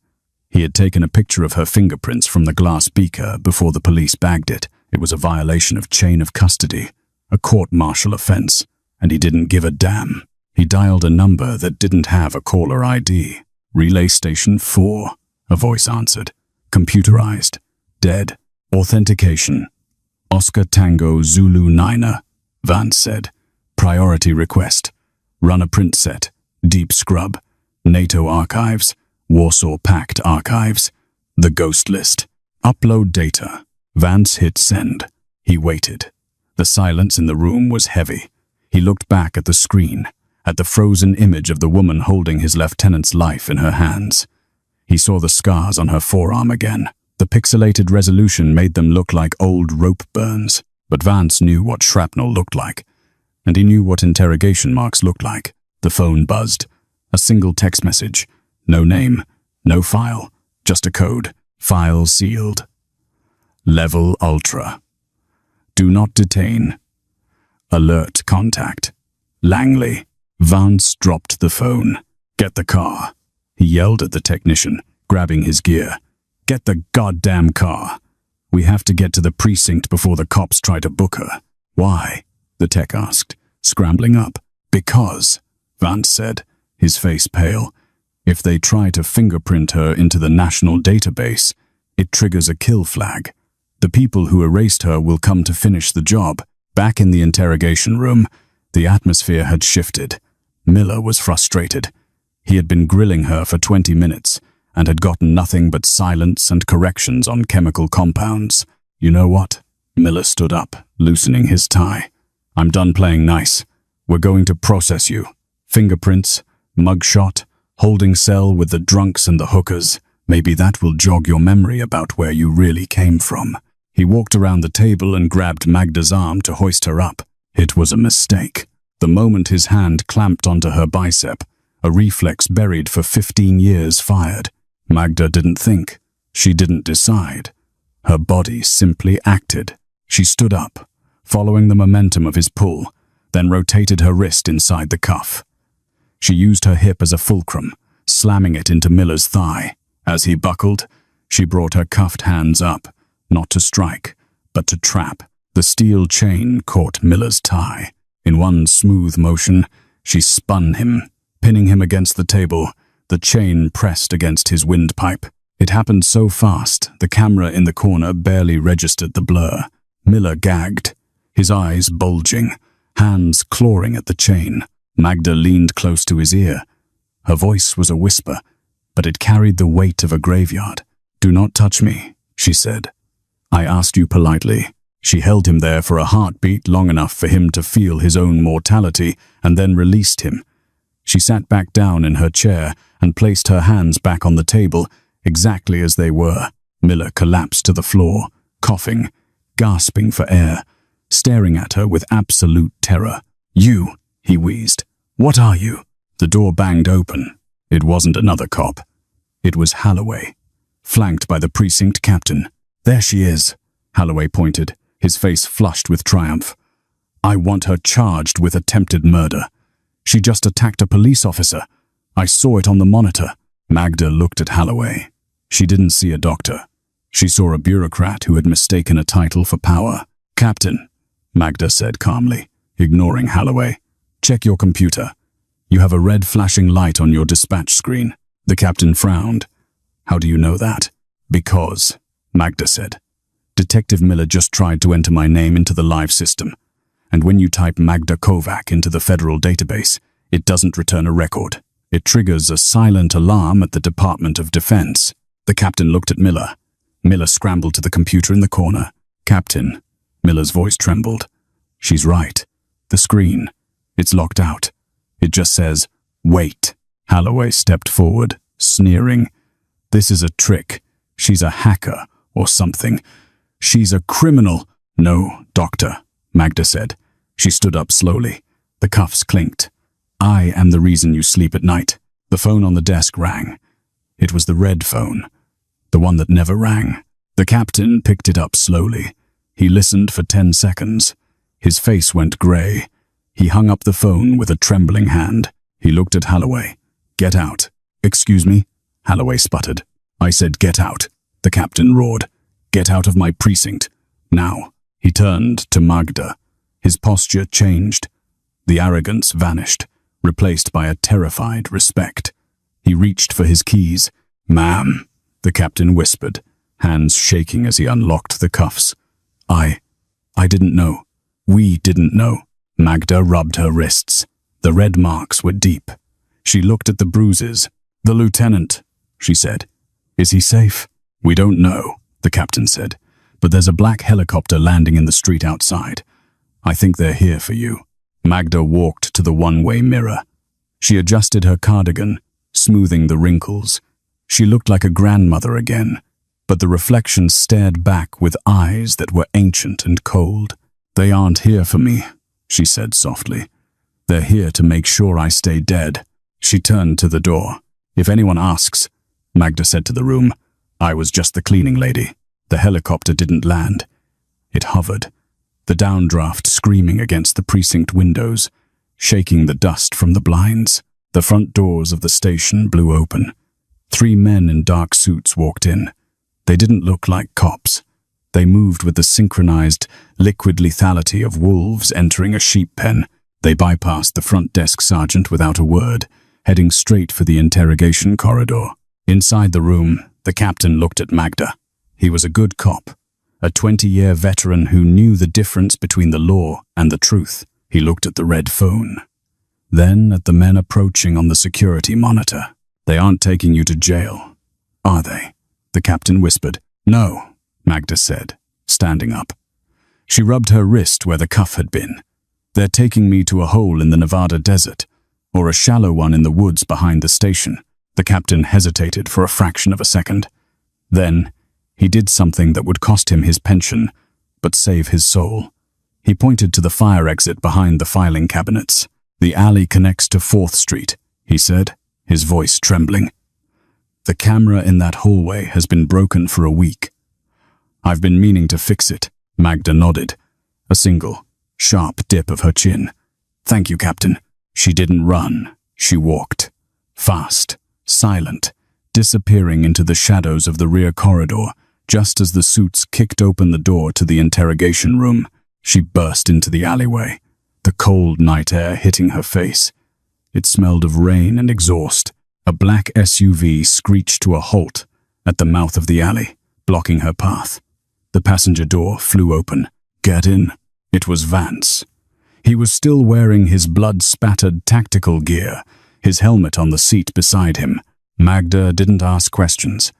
He had taken a picture of her fingerprints from the glass beaker before the police bagged it. It was a violation of chain of custody, a court-martial offense, and he didn't give a damn. He dialed a number that didn't have a caller ID. "Relay Station 4, a voice answered. "Computerized. Dead. Authentication. Oscar Tango Zulu Niner," Vance said. "Priority request. Run a print set. Deep scrub. NATO archives. Warsaw Pact archives. The ghost list. Upload data." Vance hit send. He waited. The silence in the room was heavy. He looked back at the screen, at the frozen image of the woman holding his lieutenant's life in her hands. He saw the scars on her forearm again. The pixelated resolution made them look like old rope burns. But Vance knew what shrapnel looked like, and he knew what interrogation marks looked like. The phone buzzed. A single text message. No name, no file, just a code. File sealed. Level Ultra. Do not detain. Alert contact. Langley. Vance dropped the phone. "Get the car," he yelled at the technician, grabbing his gear. "Get the goddamn car. We have to get to the precinct before the cops try to book her." "Why?" the tech asked, scrambling up. "Because," Vance said, his face pale, "if they try to fingerprint her into the national database, it triggers a kill flag. The people who erased her will come to finish the job." Back in the interrogation room, the atmosphere had shifted. Miller was frustrated. He had been grilling her for 20 minutes and had gotten nothing but silence and corrections on chemical compounds. "You know what?" Miller stood up, loosening his tie. "I'm done playing nice. We're going to process you. Fingerprints, mugshot, holding cell with the drunks and the hookers. Maybe that will jog your memory about where you really came from." He walked around the table and grabbed Magda's arm to hoist her up. It was a mistake. The moment his hand clamped onto her bicep, a reflex buried for 15 years fired. Magda didn't think. She didn't decide. Her body simply acted. She stood up, following the momentum of his pull, then rotated her wrist inside the cuff. She used her hip as a fulcrum, slamming it into Miller's thigh. As he buckled, she brought her cuffed hands up, not to strike, but to trap. The steel chain caught Miller's tie. In one smooth motion, she spun him, pinning him against the table. The chain pressed against his windpipe. It happened so fast, the camera in the corner barely registered the blur. Miller gagged, his eyes bulging, hands clawing at the chain. Magda leaned close to his ear. Her voice was a whisper, but it carried the weight of a graveyard. "Do not touch me," she said. "I asked you politely." She held him there for a heartbeat long enough for him to feel his own mortality, and then released him. She sat back down in her chair and placed her hands back on the table, exactly as they were. Miller collapsed to the floor, coughing, gasping for air, staring at her with absolute terror. "You," he wheezed. "What are you?" The door banged open. It wasn't another cop. It was Holloway, flanked by the precinct captain. "There she is," Holloway pointed, his face flushed with triumph. "I want her charged with attempted murder. She just attacked a police officer. I saw it on the monitor." Magda looked at Holloway. She didn't see a doctor. She saw a bureaucrat who had mistaken a title for power. "Captain," Magda said calmly, ignoring Holloway, "check your computer. You have a red flashing light on your dispatch screen." The captain frowned. "How do you know that?" "Because," Magda said, "Detective Miller just tried to enter my name into the live system, and when you type Magda Kovac into the federal database, it doesn't return a record. It triggers a silent alarm at the Department of Defense." The captain looked at Miller. Miller scrambled to the computer in the corner. "Captain," Miller's voice trembled. "She's right. The screen. It's locked out. It just says, 'Wait.'" Holloway stepped forward, sneering. "This is a trick. She's a hacker or something. She's a criminal." "No, doctor," Magda said. She stood up slowly. The cuffs clinked. "I am the reason you sleep at night." The phone on the desk rang. It was the red phone, the one that never rang. The captain picked it up slowly. He listened for 10 seconds. His face went grey. He hung up the phone with a trembling hand. He looked at Holloway. "Get out." "Excuse me?" Holloway sputtered. "I said get out," the captain roared. "Get out of my precinct. Now." He turned to Magda. His posture changed. The arrogance vanished, replaced by a terrified respect. He reached for his keys. "Ma'am," the captain whispered, hands shaking as he unlocked the cuffs. I didn't know. We didn't know." Magda rubbed her wrists. The red marks were deep. She looked at the bruises. "The lieutenant," she said. "Is he safe?" "We don't know," the captain said, "but there's a black helicopter landing in the street outside. I think they're here for you." Magda walked to the one-way mirror. She adjusted her cardigan, smoothing the wrinkles. She looked like a grandmother again, but the reflection stared back with eyes that were ancient and cold. "They aren't here for me," she said softly. "They're here to make sure I stay dead." She turned to the door. "If anyone asks," Magda said to the room, "I was just the cleaning lady." The helicopter didn't land. It hovered, the downdraft screaming against the precinct windows, shaking the dust from the blinds. The front doors of the station blew open. 3 men in dark suits walked in. They didn't look like cops. They moved with the synchronized, liquid lethality of wolves entering a sheep pen. They bypassed the front desk sergeant without a word, heading straight for the interrogation corridor. Inside the room, the captain looked at Magda. He was a good cop, a 20-year veteran who knew the difference between the law and the truth. He looked at the red phone, then at the men approaching on the security monitor. "They aren't taking you to jail, are they?" the captain whispered. "No," Magda said, standing up. She rubbed her wrist where the cuff had been. "They're taking me to a hole in the Nevada desert, or a shallow one in the woods behind the station." The captain hesitated for a fraction of a second. Then, he did something that would cost him his pension, but save his soul. He pointed to the fire exit behind the filing cabinets. "The alley connects to 4th Street, he said, his voice trembling. "The camera in that hallway has been broken for a week. I've been meaning to fix it." Magda nodded, a single, sharp dip of her chin. "Thank you, Captain." She didn't run. She walked. Fast, silent, disappearing into the shadows of the rear corridor, just as the suits kicked open the door to the interrogation room. She burst into the alleyway, the cold night air hitting her face. It smelled of rain and exhaust. A black SUV screeched to a halt at the mouth of the alley, blocking her path. The passenger door flew open. "Get in." It was Vance. He was still wearing his blood-spattered tactical gear, his helmet on the seat beside him. Magda didn't ask questions.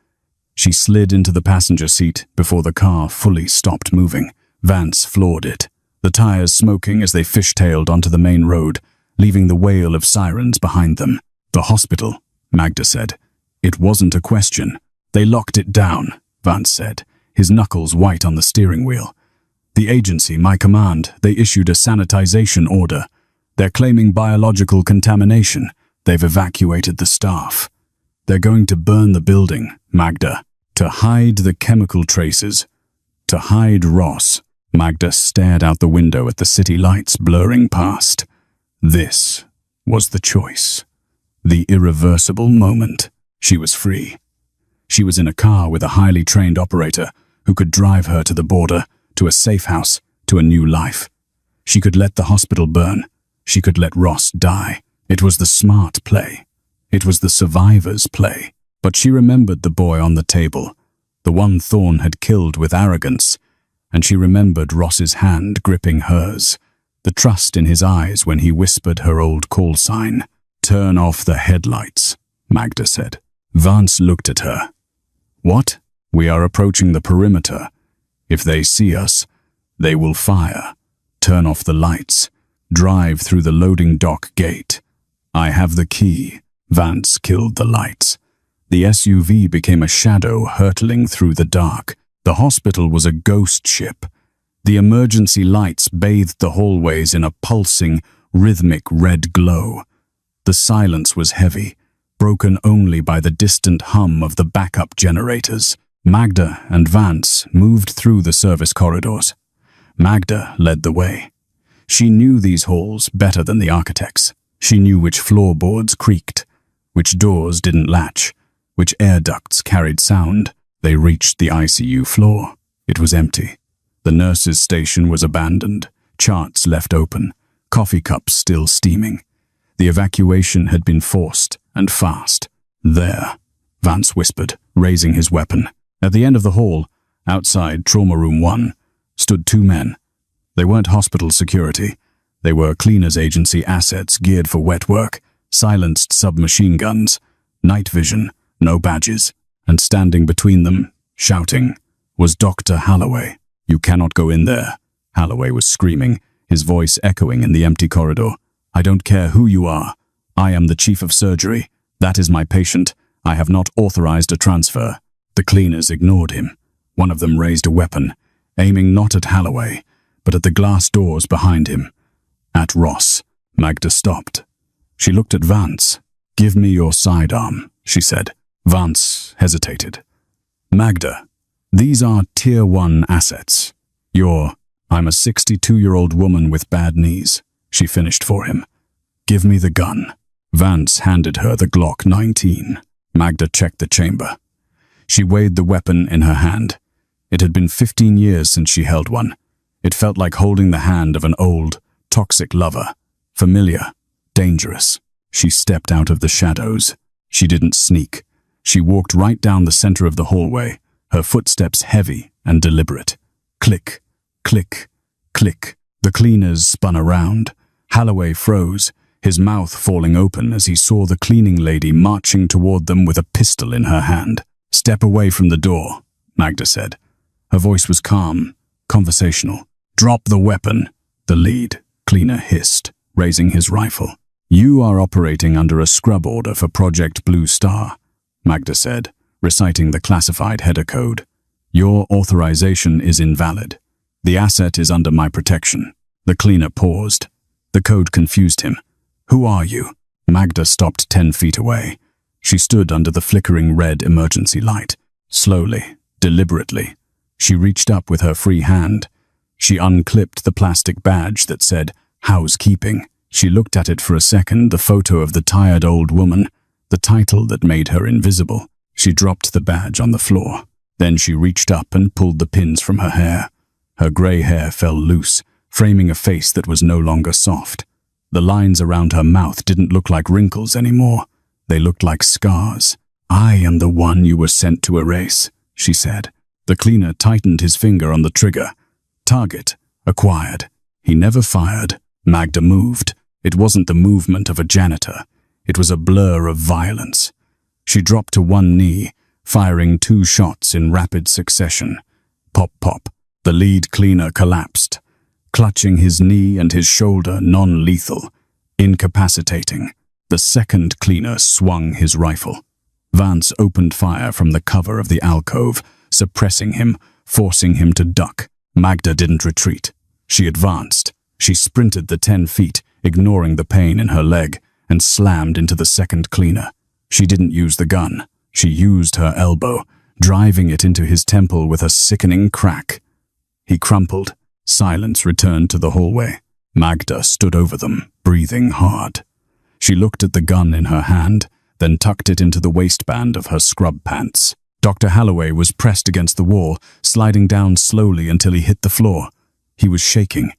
She slid into the passenger seat before the car fully stopped moving. Vance floored it, the tires smoking as they fishtailed onto the main road, leaving the wail of sirens behind them. "The hospital," Magda said. "It wasn't a question. They locked it down," Vance said, his knuckles white on the steering wheel. "The agency, my command, they issued a sanitization order. They're claiming biological contamination. They've evacuated the staff. They're going to burn the building, Magda, to hide the chemical traces, to hide Ross. Magda stared out the window at the city lights blurring past. This was the choice. The irreversible moment. She was free. She was in a car with a highly trained operator who could drive her to the border, to a safe house, to a new life. She could let the hospital burn. She could let Ross die. It was the smart play. It was the survivor's play. But she remembered the boy on the table, the one Thorne had killed with arrogance, and she remembered Ross's hand gripping hers, the trust in his eyes when he whispered her old call sign. "Turn off the headlights," Magda said. Vance looked at her. "What? We are approaching the perimeter. If they see us, they will fire. Turn off the lights. Drive through the loading dock gate. I have the key." Vance killed the lights. The SUV became a shadow hurtling through the dark. The hospital was a ghost ship. The emergency lights bathed the hallways in a pulsing, rhythmic red glow. The silence was heavy, broken only by the distant hum of the backup generators. Magda and Vance moved through the service corridors. Magda led the way. She knew these halls better than the architects. She knew which floorboards creaked, which doors didn't latch, which air ducts carried sound. They reached the ICU floor. It was empty. The nurse's station was abandoned, charts left open, coffee cups still steaming. The evacuation had been forced and fast. "There," Vance whispered, raising his weapon. At the end of the hall, outside Trauma Room 1, stood two men. They weren't hospital security. They were cleaners agency assets geared for wet work, silenced submachine guns, night vision, no badges. And standing between them, shouting, was Dr. Holloway. "You cannot go in there," Holloway was screaming, his voice echoing in the empty corridor. "I don't care who you are. I am the chief of surgery. That is my patient. I have not authorized a transfer." The cleaners ignored him. One of them raised a weapon, aiming not at Holloway, but at the glass doors behind him. At Ross. Magda stopped. She looked at Vance. "Give me your sidearm," she said. Vance hesitated. "Magda, these are Tier 1 assets. I'm a 62-year-old woman with bad knees," she finished for him. "Give me the gun." Vance handed her the Glock 19. Magda checked the chamber. She weighed the weapon in her hand. It had been 15 years since she held one. It felt like holding the hand of an old, toxic lover. Familiar, dangerous. She stepped out of the shadows. She didn't sneak. She walked right down the center of the hallway, her footsteps heavy and deliberate. Click, click, click. The cleaners spun around. Holloway froze, his mouth falling open as he saw the cleaning lady marching toward them with a pistol in her hand. "Step away from the door," Magda said. Her voice was calm, conversational. "Drop the weapon," the lead cleaner hissed, raising his rifle. "You are operating under a scrub order for Project Blue Star," Magda said, reciting the classified header code. "Your authorization is invalid. The asset is under my protection." The cleaner paused. The code confused him. "Who are you?" Magda stopped 10 feet away. She stood under the flickering red emergency light. Slowly, deliberately, she reached up with her free hand. She unclipped the plastic badge that said, "Housekeeping." She looked at it for a second, the photo of the tired old woman, the title that made her invisible. She dropped the badge on the floor. Then she reached up and pulled the pins from her hair. Her gray hair fell loose, framing a face that was no longer soft. The lines around her mouth didn't look like wrinkles anymore. They looked like scars. "I am the one you were sent to erase," she said. The cleaner tightened his finger on the trigger. Target acquired. He never fired. Magda moved. It wasn't the movement of a janitor. It was a blur of violence. She dropped to one knee, firing 2 shots in rapid succession. Pop, pop. The lead cleaner collapsed, clutching his knee and his shoulder non-lethal, incapacitating. The second cleaner swung his rifle. Vance opened fire from the cover of the alcove, suppressing him, forcing him to duck. Magda didn't retreat. She advanced. She sprinted the 10 feet, ignoring the pain in her leg, and slammed into the second cleaner. She didn't use the gun. She used her elbow, driving it into his temple with a sickening crack. He crumpled. Silence returned to the hallway. Magda stood over them, breathing hard. She looked at the gun in her hand, then tucked it into the waistband of her scrub pants. Dr. Holloway was pressed against the wall, sliding down slowly until he hit the floor. He was shaking.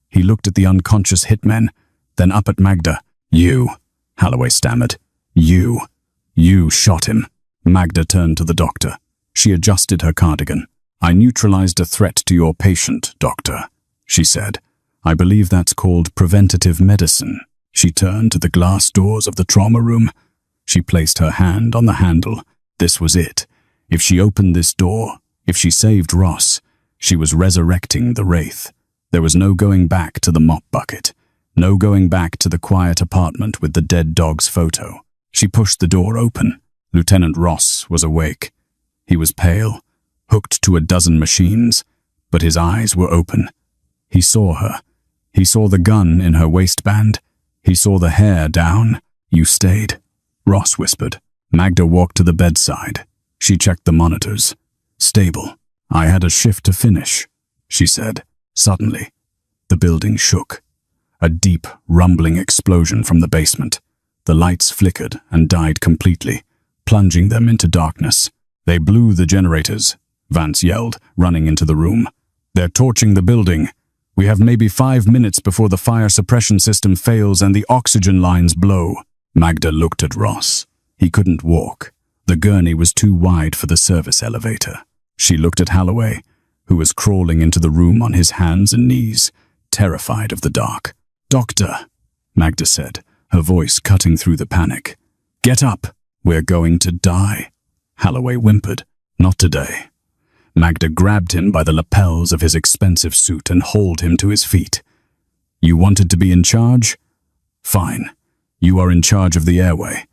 He looked at the unconscious hitmen, then up at Magda. "You," Holloway stammered. You shot him." Magda turned to the doctor. She adjusted her cardigan. "I neutralized a threat to your patient, doctor," she said. "I believe that's called preventative medicine." She turned to the glass doors of the trauma room. She placed her hand on the handle. This was it. If she opened this door, if she saved Ross, she was resurrecting the Wraith. There was no going back to the mop bucket. No going back to the quiet apartment with the dead dog's photo. She pushed the door open. Lieutenant Ross was awake. He was pale, hooked to a dozen machines, but his eyes were open. He saw her. He saw the gun in her waistband. He saw the hair down. "You stayed," Ross whispered. Magda walked to the bedside. She checked the monitors. "Stable. I had a shift to finish," she said. Suddenly, the building shook. A deep, rumbling explosion from the basement. The lights flickered and died completely, plunging them into darkness. "They blew the generators," Vance yelled, running into the room. "They're torching the building. We have maybe 5 minutes before the fire suppression system fails and the oxygen lines blow." Magda looked at Ross. He couldn't walk. The gurney was too wide for the service elevator. She looked at Holloway, who was crawling into the room on his hands and knees, terrified of the dark. "Doctor," Magda said, her voice cutting through the panic. "Get up. We're going to die." Holloway whimpered. "Not today." Magda grabbed him by the lapels of his expensive suit and hauled him to his feet. "You wanted to be in charge? Fine. You are in charge of the airway.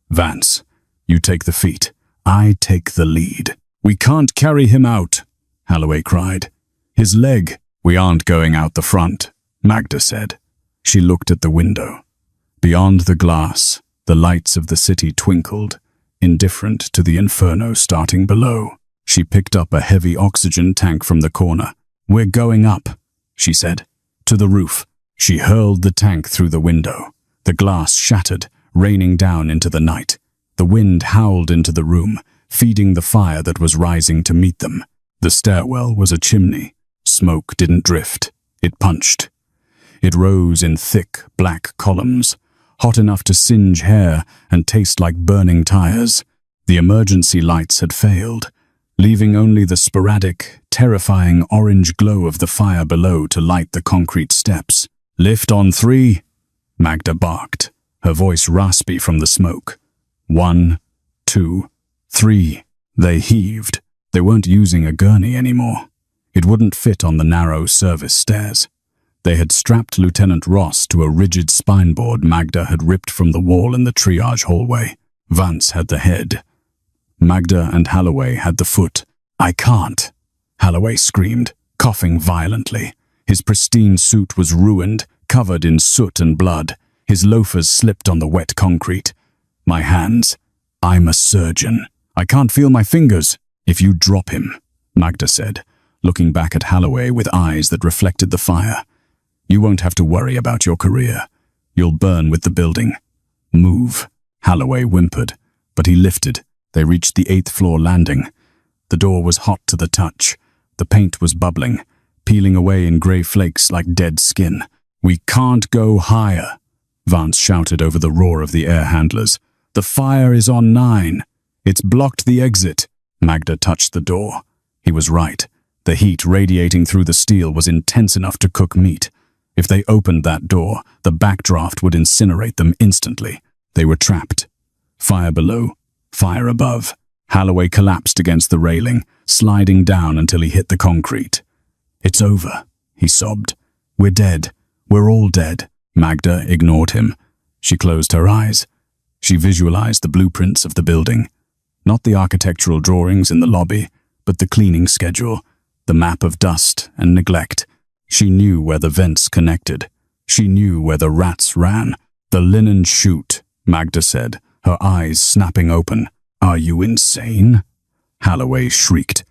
Vance, you take the feet. I take the lead." "We can't carry him out," Holloway cried. "His leg." "We aren't going out the front," Magda said. She looked at the window. Beyond the glass, the lights of the city twinkled, indifferent to the inferno starting below. She picked up a heavy oxygen tank from the corner. "We're going up," she said. "To the roof." She hurled the tank through the window. The glass shattered, raining down into the night. The wind howled into the room, feeding the fire that was rising to meet them. The stairwell was a chimney. Smoke didn't drift. It punched. It rose in thick, black columns, hot enough to singe hair and taste like burning tires. The emergency lights had failed, leaving only the sporadic, terrifying orange glow of the fire below to light the concrete steps. "Lift on 3, Magda barked, her voice raspy from the smoke. 1, 2, 3. They heaved. They weren't using a gurney anymore. It wouldn't fit on the narrow service stairs. They had strapped Lieutenant Ross to a rigid spine board Magda had ripped from the wall in the triage hallway. Vance had the head. Magda and Holloway had the foot. "I can't," Holloway screamed, coughing violently. His pristine suit was ruined, covered in soot and blood. His loafers slipped on the wet concrete. "My hands. I'm a surgeon. I can't feel my fingers." "If you drop him," Magda said, looking back at Holloway with eyes that reflected the fire, "you won't have to worry about your career. You'll burn with the building. Move." Holloway whimpered, but he lifted. They reached the 8th floor landing. The door was hot to the touch. The paint was bubbling, peeling away in grey flakes like dead skin. "We can't go higher," Vance shouted over the roar of the air handlers. "The fire is on 9. It's blocked the exit." Magda touched the door. He was right. The heat radiating through the steel was intense enough to cook meat. If they opened that door, the backdraft would incinerate them instantly. They were trapped. Fire below, fire above. Holloway collapsed against the railing, sliding down until he hit the concrete. "It's over," he sobbed. "We're dead. We're all dead." Magda ignored him. She closed her eyes. She visualized the blueprints of the building. Not the architectural drawings in the lobby, but the cleaning schedule, the map of dust and neglect. She knew where the vents connected. She knew where the rats ran. "The linen chute," Magda said, her eyes snapping open. "Are you insane?" Holloway shrieked.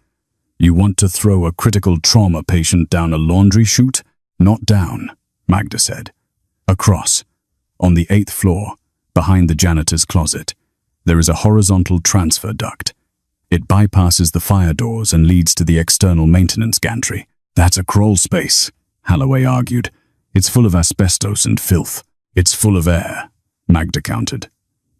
"You want to throw a critical trauma patient down a laundry chute?" "Not down," Magda said. "Across. On the 8th floor, behind the janitor's closet, there is a horizontal transfer duct. It bypasses the fire doors and leads to the external maintenance gantry." "That's a crawl space," Holloway argued. "It's full of asbestos and filth." "It's full of air," Magda countered.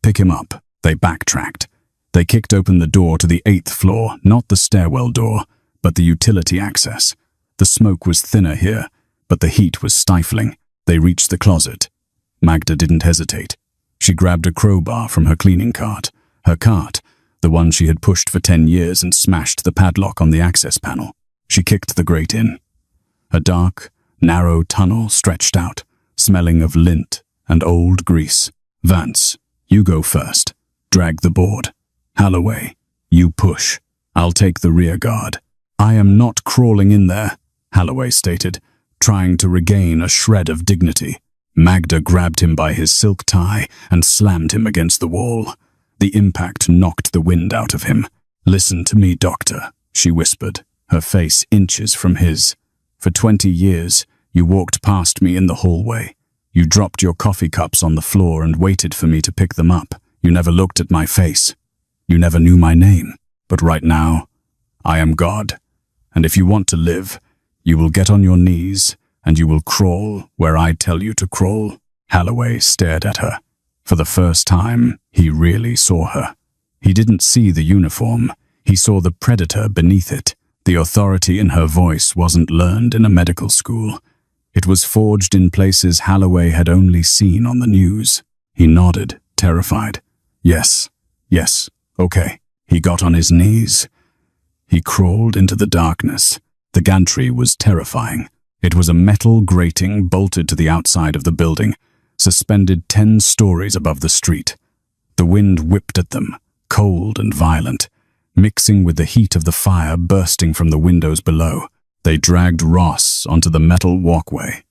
"Pick him up." They backtracked. They kicked open the door to the 8th floor, not the stairwell door, but the utility access. The smoke was thinner here, but the heat was stifling. They reached the closet. Magda didn't hesitate. She grabbed a crowbar from her cleaning cart. Her cart, the one she had pushed for 10 years, and smashed the padlock on the access panel. She kicked the grate in. A dark, narrow tunnel stretched out, smelling of lint and old grease. "Vance, you go first. Drag the board. Holloway, you push. I'll take the rear guard." "I am not crawling in there," Holloway stated, trying to regain a shred of dignity. Magda grabbed him by his silk tie and slammed him against the wall. The impact knocked the wind out of him. "Listen to me, doctor," she whispered, her face inches from his. "For 20 years, you walked past me in the hallway. You dropped your coffee cups on the floor and waited for me to pick them up. You never looked at my face. You never knew my name. But right now, I am God. And if you want to live, you will get on your knees and you will crawl where I tell you to crawl." Holloway stared at her. For the first time, he really saw her. He didn't see the uniform. He saw the predator beneath it. The authority in her voice wasn't learned in a medical school. It was forged in places Holloway had only seen on the news. He nodded, terrified. Yes, okay." He got on his knees. He crawled into the darkness. The gantry was terrifying. It was a metal grating bolted to the outside of the building, suspended 10 stories above the street. The wind whipped at them, cold and violent, mixing with the heat of the fire bursting from the windows below. They dragged Ross onto the metal walkway.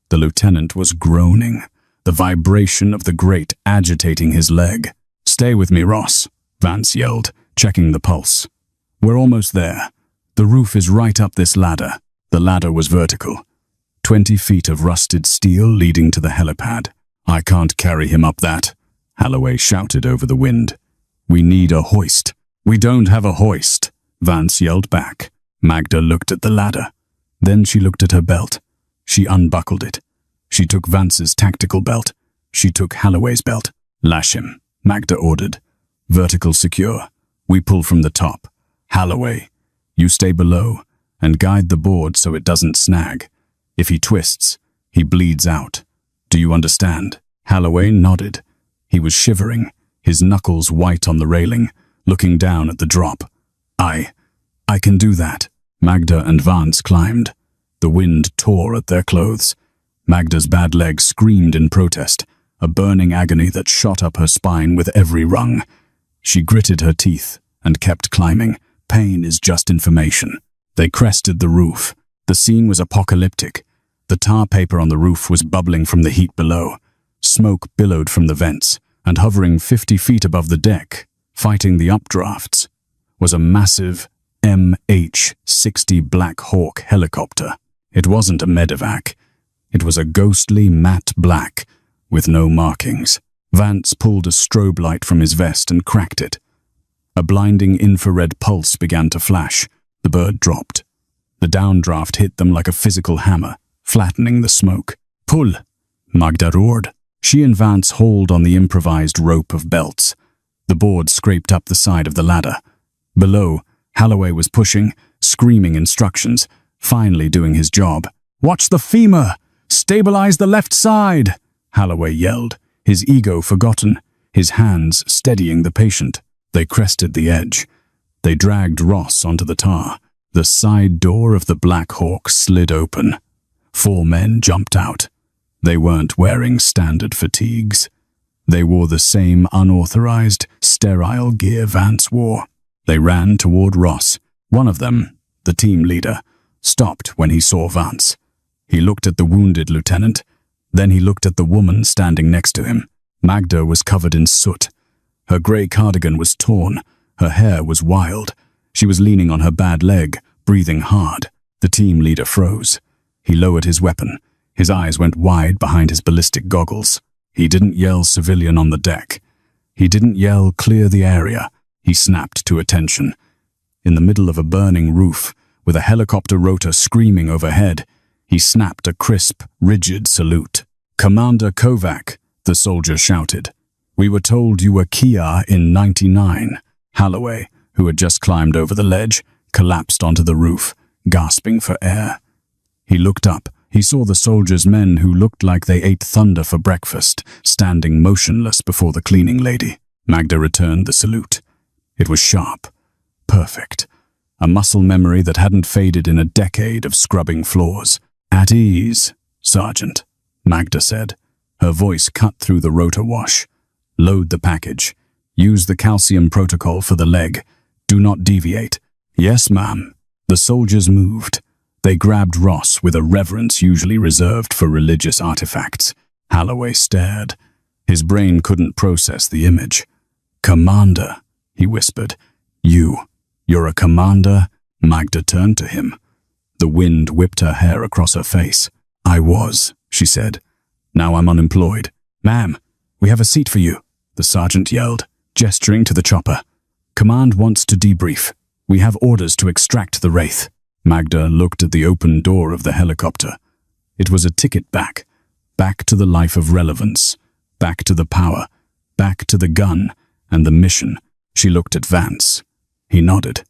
The lieutenant was groaning, the vibration of the grate agitating his leg. "Stay with me, Ross," Vance yelled, checking the pulse. "We're almost there. The roof is right up this ladder." The ladder was vertical. 20 feet of rusted steel leading to the helipad. "I can't carry him up that," Holloway shouted over the wind. "We need a hoist." "We don't have a hoist," Vance yelled back. Magda looked at the ladder. Then she looked at her belt. She unbuckled it. She took Vance's tactical belt. She took Holloway's belt. "Lash him," Magda ordered. "Vertical secure. We pull from the top. Holloway, you stay below and guide the board so it doesn't snag. If he twists, he bleeds out. Do you understand?" Holloway nodded. He was shivering, his knuckles white on the railing, looking down at the drop. I can do that." Magda and Vance climbed. The wind tore at their clothes. Magda's bad leg screamed in protest, a burning agony that shot up her spine with every rung. She gritted her teeth and kept climbing. Pain is just information. They crested the roof. The scene was apocalyptic. The tar paper on the roof was bubbling from the heat below. Smoke billowed from the vents, and hovering 50 feet above the deck, fighting the updrafts, was a massive MH-60 Black Hawk helicopter. It wasn't a medevac. It was a ghostly matte black with no markings. Vance pulled a strobe light from his vest and cracked it. A blinding infrared pulse began to flash. The bird dropped. The downdraft hit them like a physical hammer, flattening the smoke. "Pull!" Magda roared. She and Vance hauled on the improvised rope of belts. The board scraped up the side of the ladder. Below, Holloway was pushing, screaming instructions, finally doing his job. "Watch the femur! Stabilize the left side!" Holloway yelled, his ego forgotten, his hands steadying the patient. They crested the edge. They dragged Ross onto the tar. The side door of the Black Hawk slid open. 4 men jumped out. They weren't wearing standard fatigues. They wore the same unauthorized, sterile gear Vance wore. They ran toward Ross. One of them, the team leader, stopped when he saw Vance. He looked at the wounded lieutenant, Then he looked at the woman standing next to him. Magda was covered in soot. Her grey cardigan was torn. Her hair was wild. She was leaning on her bad leg, breathing hard. The team leader froze. He lowered his weapon. His eyes went wide behind his ballistic goggles. He didn't yell civilian on the deck. He didn't yell clear the area. He snapped to attention. In the middle of a burning roof, with a helicopter rotor screaming overhead, he snapped a crisp, rigid salute. "Commander Kovac," the soldier shouted. "We were told you were Kia in '99. Holloway, who had just climbed over the ledge, collapsed onto the roof, gasping for air. He looked up. He saw the soldiers' men who looked like they ate thunder for breakfast, standing motionless before the cleaning lady. Magda returned the salute. It was sharp, perfect, a muscle memory that hadn't faded in a decade of scrubbing floors. "At ease, Sergeant," Magda said. Her voice cut through the rotor wash. "Load the package. Use the calcium protocol for the leg. Do not deviate." "Yes, ma'am." The soldiers moved. They grabbed Ross with a reverence usually reserved for religious artifacts. Holloway stared. His brain couldn't process the image. "Commander," he whispered. You're a commander?" Magda turned to him. The wind whipped her hair across her face. "I was," she said. "Now I'm unemployed." "Ma'am, we have a seat for you," the sergeant yelled, gesturing to the chopper. "Command wants to debrief. We have orders to extract the Wraith." Magda looked at the open door of the helicopter. It was a ticket back to the life of relevance, back to the power, back to the gun and the mission. She looked at Vance. He nodded.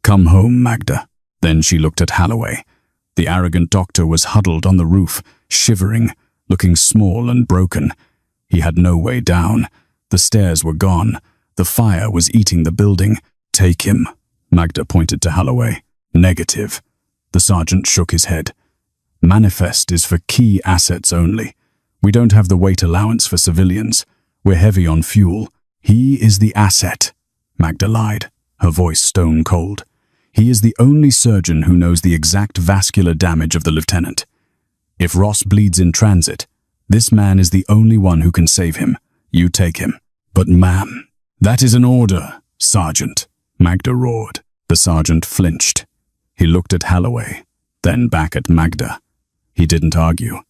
"Come home, Magda." Then she looked at Holloway. The arrogant doctor was huddled on the roof, shivering, looking small and broken. He had no way down. The stairs were gone. The fire was eating the building. "Take him," Magda pointed to Holloway. "Negative." The sergeant shook his head. "Manifest is for key assets only. We don't have the weight allowance for civilians. We're heavy on fuel. He is the asset." Magda lied, her voice stone cold. "He is the only surgeon who knows the exact vascular damage of the lieutenant. If Ross bleeds in transit, this man is the only one who can save him. You take him." "But ma'am." "That is an order, Sergeant," Magda roared. The sergeant flinched. He looked at Holloway, then back at Magda. He didn't argue.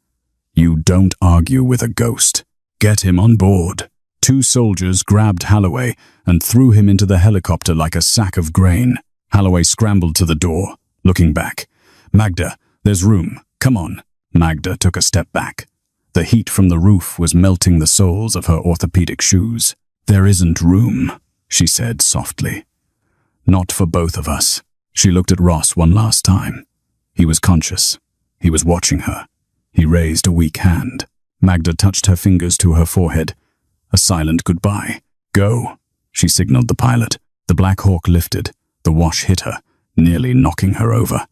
You don't argue with a ghost. "Get him on board." Two soldiers grabbed Holloway and threw him into the helicopter like a sack of grain. Holloway scrambled to the door, looking back. "Magda, there's room. Come on." Magda took a step back. The heat from the roof was melting the soles of her orthopedic shoes. "There isn't room," she said softly. "Not for both of us." She looked at Ross one last time. He was conscious. He was watching her. He raised a weak hand. Magda touched her fingers to her forehead. A silent goodbye. "Go," she signaled the pilot. The Black Hawk lifted. The wash hit her, nearly knocking her over.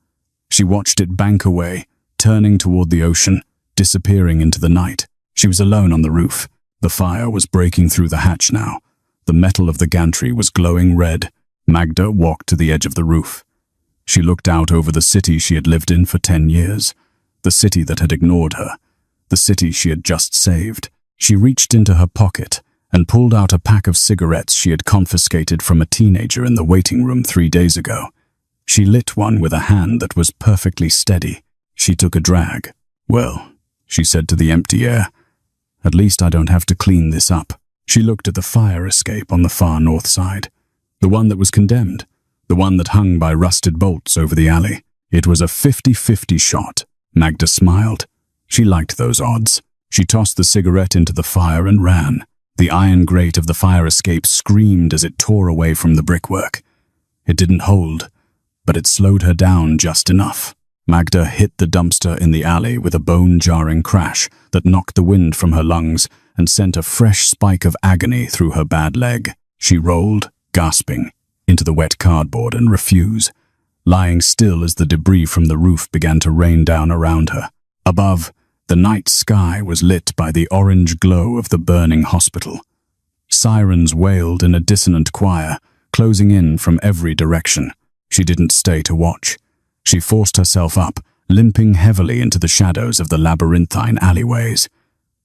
She watched it bank away, turning toward the ocean, disappearing into the night. She was alone on the roof. The fire was breaking through the hatch now. The metal of the gantry was glowing red. Magda walked to the edge of the roof. She looked out over the city she had lived in for 10 years. The city that had ignored her. The city she had just saved. She reached into her pocket and pulled out a pack of cigarettes she had confiscated from a teenager in the waiting room 3 days ago. She lit one with a hand that was perfectly steady. She took a drag. "Well," she said to the empty air, "at least I don't have to clean this up." She looked at the fire escape on the far north side. The one that was condemned. The one that hung by rusted bolts over the alley. It was a 50-50 shot. Magda smiled. She liked those odds. She tossed the cigarette into the fire and ran. The iron grate of the fire escape screamed as it tore away from the brickwork. It didn't hold, but it slowed her down just enough. Magda hit the dumpster in the alley with a bone-jarring crash that knocked the wind from her lungs and sent a fresh spike of agony through her bad leg. She rolled, gasping, into the wet cardboard and refused, lying still as the debris from the roof began to rain down around her. Above, the night sky was lit by the orange glow of the burning hospital. Sirens wailed in a dissonant choir, closing in from every direction. She didn't stay to watch. She forced herself up, limping heavily into the shadows of the labyrinthine alleyways.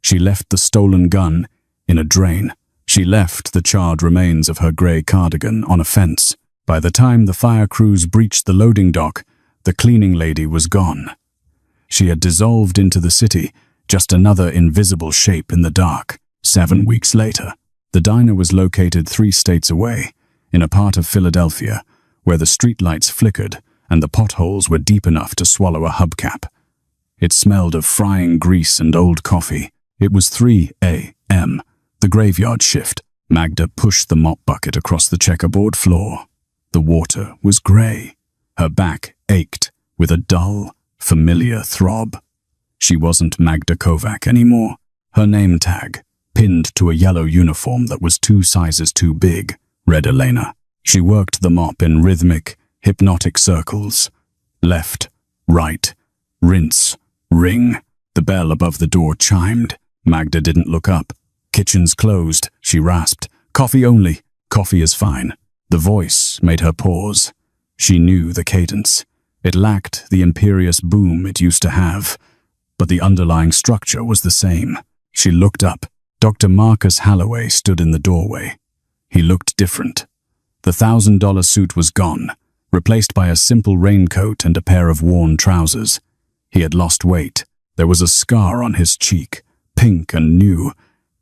She left the stolen gun in a drain. She left the charred remains of her grey cardigan on a fence. By the time the fire crews breached the loading dock, the cleaning lady was gone. She had dissolved into the city, just another invisible shape in the dark. 7 weeks later, the diner was located 3 states away, in a part of Philadelphia where the streetlights flickered and the potholes were deep enough to swallow a hubcap. It smelled of frying grease and old coffee. It was 3 a.m., the graveyard shift. Magda pushed the mop bucket across the checkerboard floor. The water was grey. Her back ached with a dull, familiar throb. She wasn't Magda Kovac anymore. Her name tag, pinned to a yellow uniform that was 2 sizes too big, read Elena. She worked the mop in rhythmic, hypnotic circles. Left, right, rinse, ring. The bell above the door chimed. Magda didn't look up. Kitchen's closed, she rasped. Coffee only. Coffee is fine. The voice made her pause. She knew the cadence. It lacked the imperious boom it used to have, but the underlying structure was the same. She looked up. Dr. Marcus Halloway stood in the doorway. He looked different. The $1,000 suit was gone, replaced by a simple raincoat and a pair of worn trousers. He had lost weight. There was a scar on his cheek, pink and new,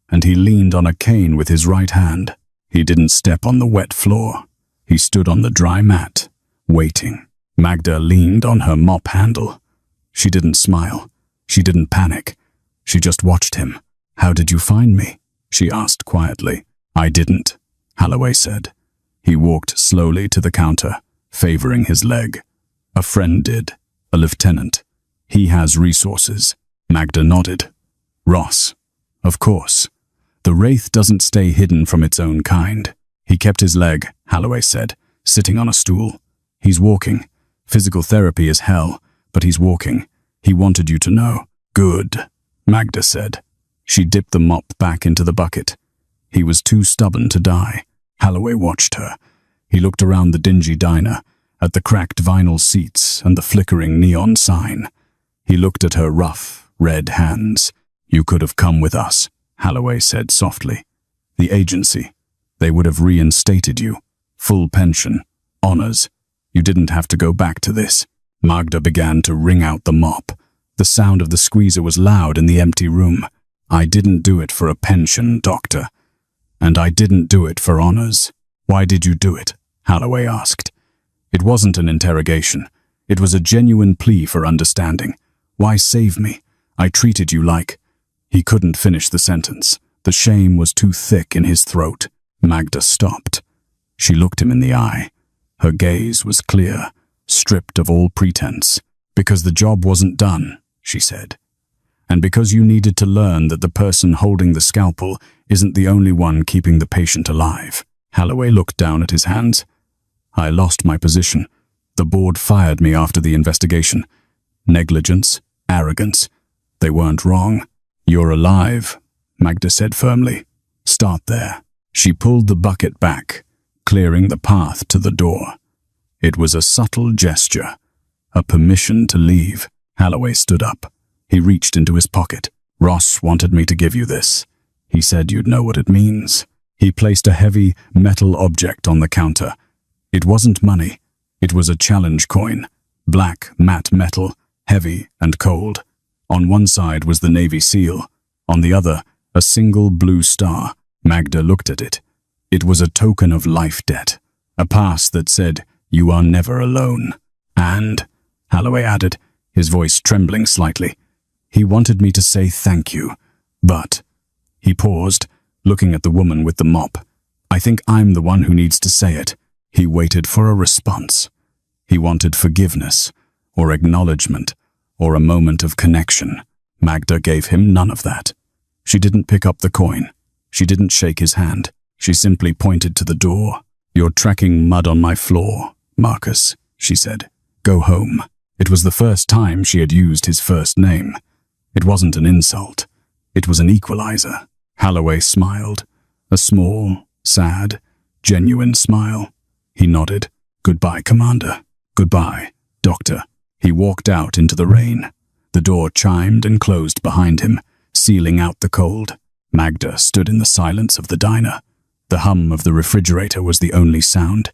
and he leaned on a cane with his right hand. He didn't step on the wet floor. He stood on the dry mat, waiting. Magda leaned on her mop handle. She didn't smile. She didn't panic. She just watched him. "How did you find me?" she asked quietly. "I didn't," Halloway said. He walked slowly to the counter, favoring his leg. "A friend did. A lieutenant. He has resources." Magda nodded. "Ross. Of course. The wraith doesn't stay hidden from its own kind." "He kept his leg," Halloway said, sitting on a stool. "He's walking. Physical therapy is hell, but he's walking. He wanted you to know." "Good," Magda said. She dipped the mop back into the bucket. He was too stubborn to die. Halloway watched her. He looked around the dingy diner, at the cracked vinyl seats and the flickering neon sign. He looked at her rough, red hands. "You could have come with us," Halloway said softly. "The agency. They would have reinstated you. Full pension. Honors. You didn't have to go back to this." Magda began to wring out the mop. The sound of the squeezer was loud in the empty room. "I didn't do it for a pension, doctor. And I didn't do it for honors." "Why did you do it?" Halloway asked. It wasn't an interrogation. It was a genuine plea for understanding. "Why save me? I treated you like—" He couldn't finish the sentence. The shame was too thick in his throat. Magda stopped. She looked him in the eye. Her gaze was clear, stripped of all pretense. "Because the job wasn't done," she said. "And because you needed to learn that the person holding the scalpel isn't the only one keeping the patient alive." Halloway looked down at his hands. "I lost my position. The board fired me after the investigation. Negligence, arrogance. They weren't wrong." "You're alive," Magda said firmly. "Start there." She pulled the bucket back, clearing the path to the door. It was a subtle gesture, a permission to leave. Halloway stood up. He reached into his pocket. "Ross wanted me to give you this. He said you'd know what it means." He placed a heavy metal object on the counter. It wasn't money. It was a challenge coin. Black, matte metal, heavy and cold. On one side was the Navy SEAL. On the other, a single blue star. Magda looked at it. It was a token of life debt. A pass that said, "You are never alone." "And," Halloway added, his voice trembling slightly, "he wanted me to say thank you, but—" He paused, looking at the woman with the mop. "I think I'm the one who needs to say it." He waited for a response. He wanted forgiveness, or acknowledgement, or a moment of connection. Magda gave him none of that. She didn't pick up the coin. She didn't shake his hand. She simply pointed to the door. "You're tracking mud on my floor, Marcus," she said. "Go home." It was the first time she had used his first name. It wasn't an insult. It was an equalizer. Halloway smiled. A small, sad, genuine smile. He nodded. "Goodbye, Commander. Goodbye, Doctor." He walked out into the rain. The door chimed and closed behind him, sealing out the cold. Magda stood in the silence of the diner. The hum of the refrigerator was the only sound.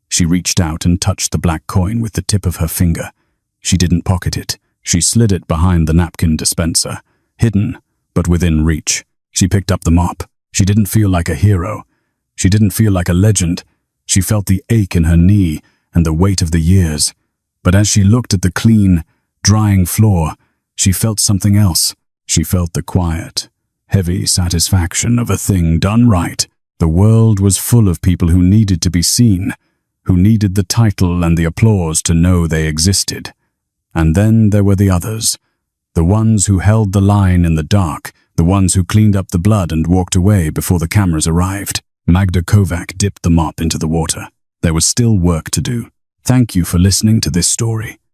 She reached out and touched the black coin with the tip of her finger. She didn't pocket it. She slid it behind the napkin dispenser, hidden, but within reach. She picked up the mop. She didn't feel like a hero. She didn't feel like a legend. She felt the ache in her knee and the weight of the years. But as she looked at the clean, drying floor, she felt something else. She felt the quiet, heavy satisfaction of a thing done right. The world was full of people who needed to be seen, who needed the title and the applause to know they existed. And then there were the others, the ones who held the line in the dark, the ones who cleaned up the blood and walked away before the cameras arrived. Magda Kovac dipped the mop into the water. There was still work to do. Thank you for listening to this story.